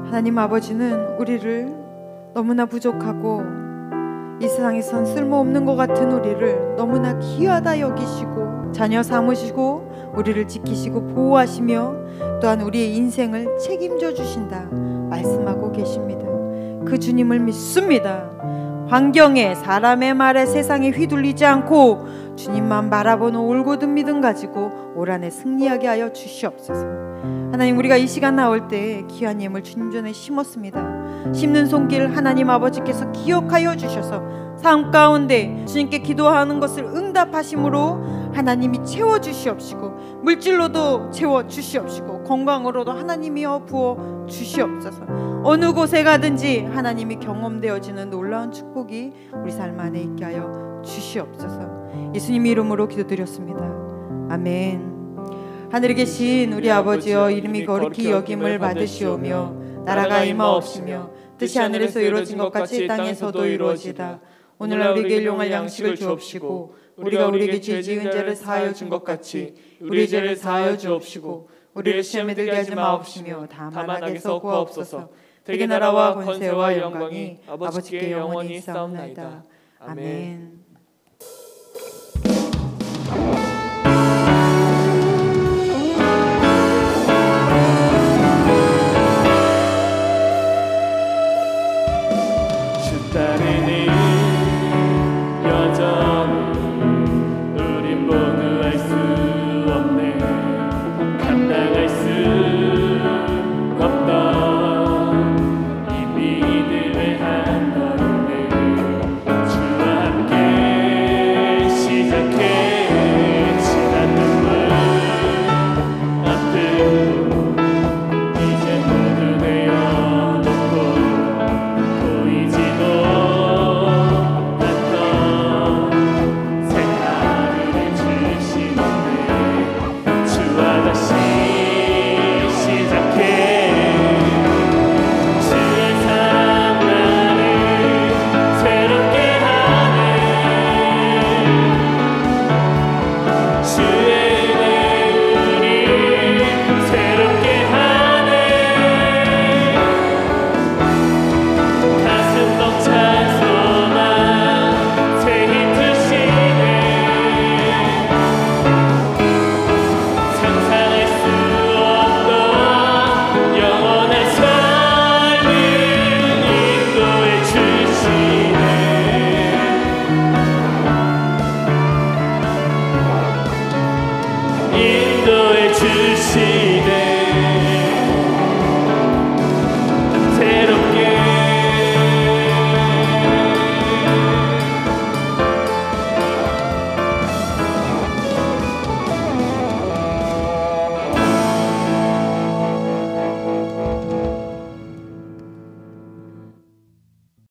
S2: 하나님 아버지는 우리를 너무나 부족하고 이 세상에선 쓸모없는 것 같은 우리를 너무나 귀하다 여기시고 자녀 삼으시고 우리를 지키시고 보호하시며 또한 우리의 인생을 책임져 주신다 말씀하고 계십니다. 그 주님을 믿습니다. 환경에, 사람의 말에, 세상에 휘둘리지 않고 주님만 바라보는 올곧은 믿음 가지고 올 한해 승리하게 하여 주시옵소서. 하나님, 우리가 이 시간 나올 때 귀한 예물 주님 전에 심었습니다. 심는 손길 하나님 아버지께서 기억하여 주셔서 삶 가운데 주님께 기도하는 것을 응답하심으로 하나님이 채워주시옵시고, 물질로도 채워주시옵시고, 건강으로도 하나님이여 부어주시옵소서. 어느 곳에 가든지 하나님이 경험되어지는 놀라운 축복이 우리 삶 안에 있게 하여 주시옵소서. 예수님 이름으로 기도드렸습니다. 아멘. 하늘에 계신 우리 아버지여, 이름이 거룩히 여김을 받으시오며 나라가 임하옵시며 뜻이 하늘에서 이루어진 것 같이 땅에서도 이루어지다. 오늘날 우리에게 일용할 양식을 주옵시고, 우리가 우리에게 죄 지은 자를 사하여 준 것 같이 우리의 죄를 사하여 주옵시고, 우리를 시험에 들게 하지 마옵시며 다만 악에서 구하옵소서. 대개 나라와 권세와 영광이 아버지께 영원히 있사옵나이다. 아멘.
S1: 주 따르는 여정은 우린 모두 알 수 없네. 감당할 수 없던 이 믿음의 한 걸음을 주와 함께 시작해. 지난 눈물 앞으로 이제 모두 내어놓고 보이지도 않던 새 하루를 주시는데 주와 다시 시작해. 주의 사랑 나를 새롭게 하네. 주의 은혜 우리 새롭게 하네. 가슴 벅찬 소망 새 힘 주시네. 상상할 수 없던 영원한 삶을 인도해 주시네. 인도해 주시네.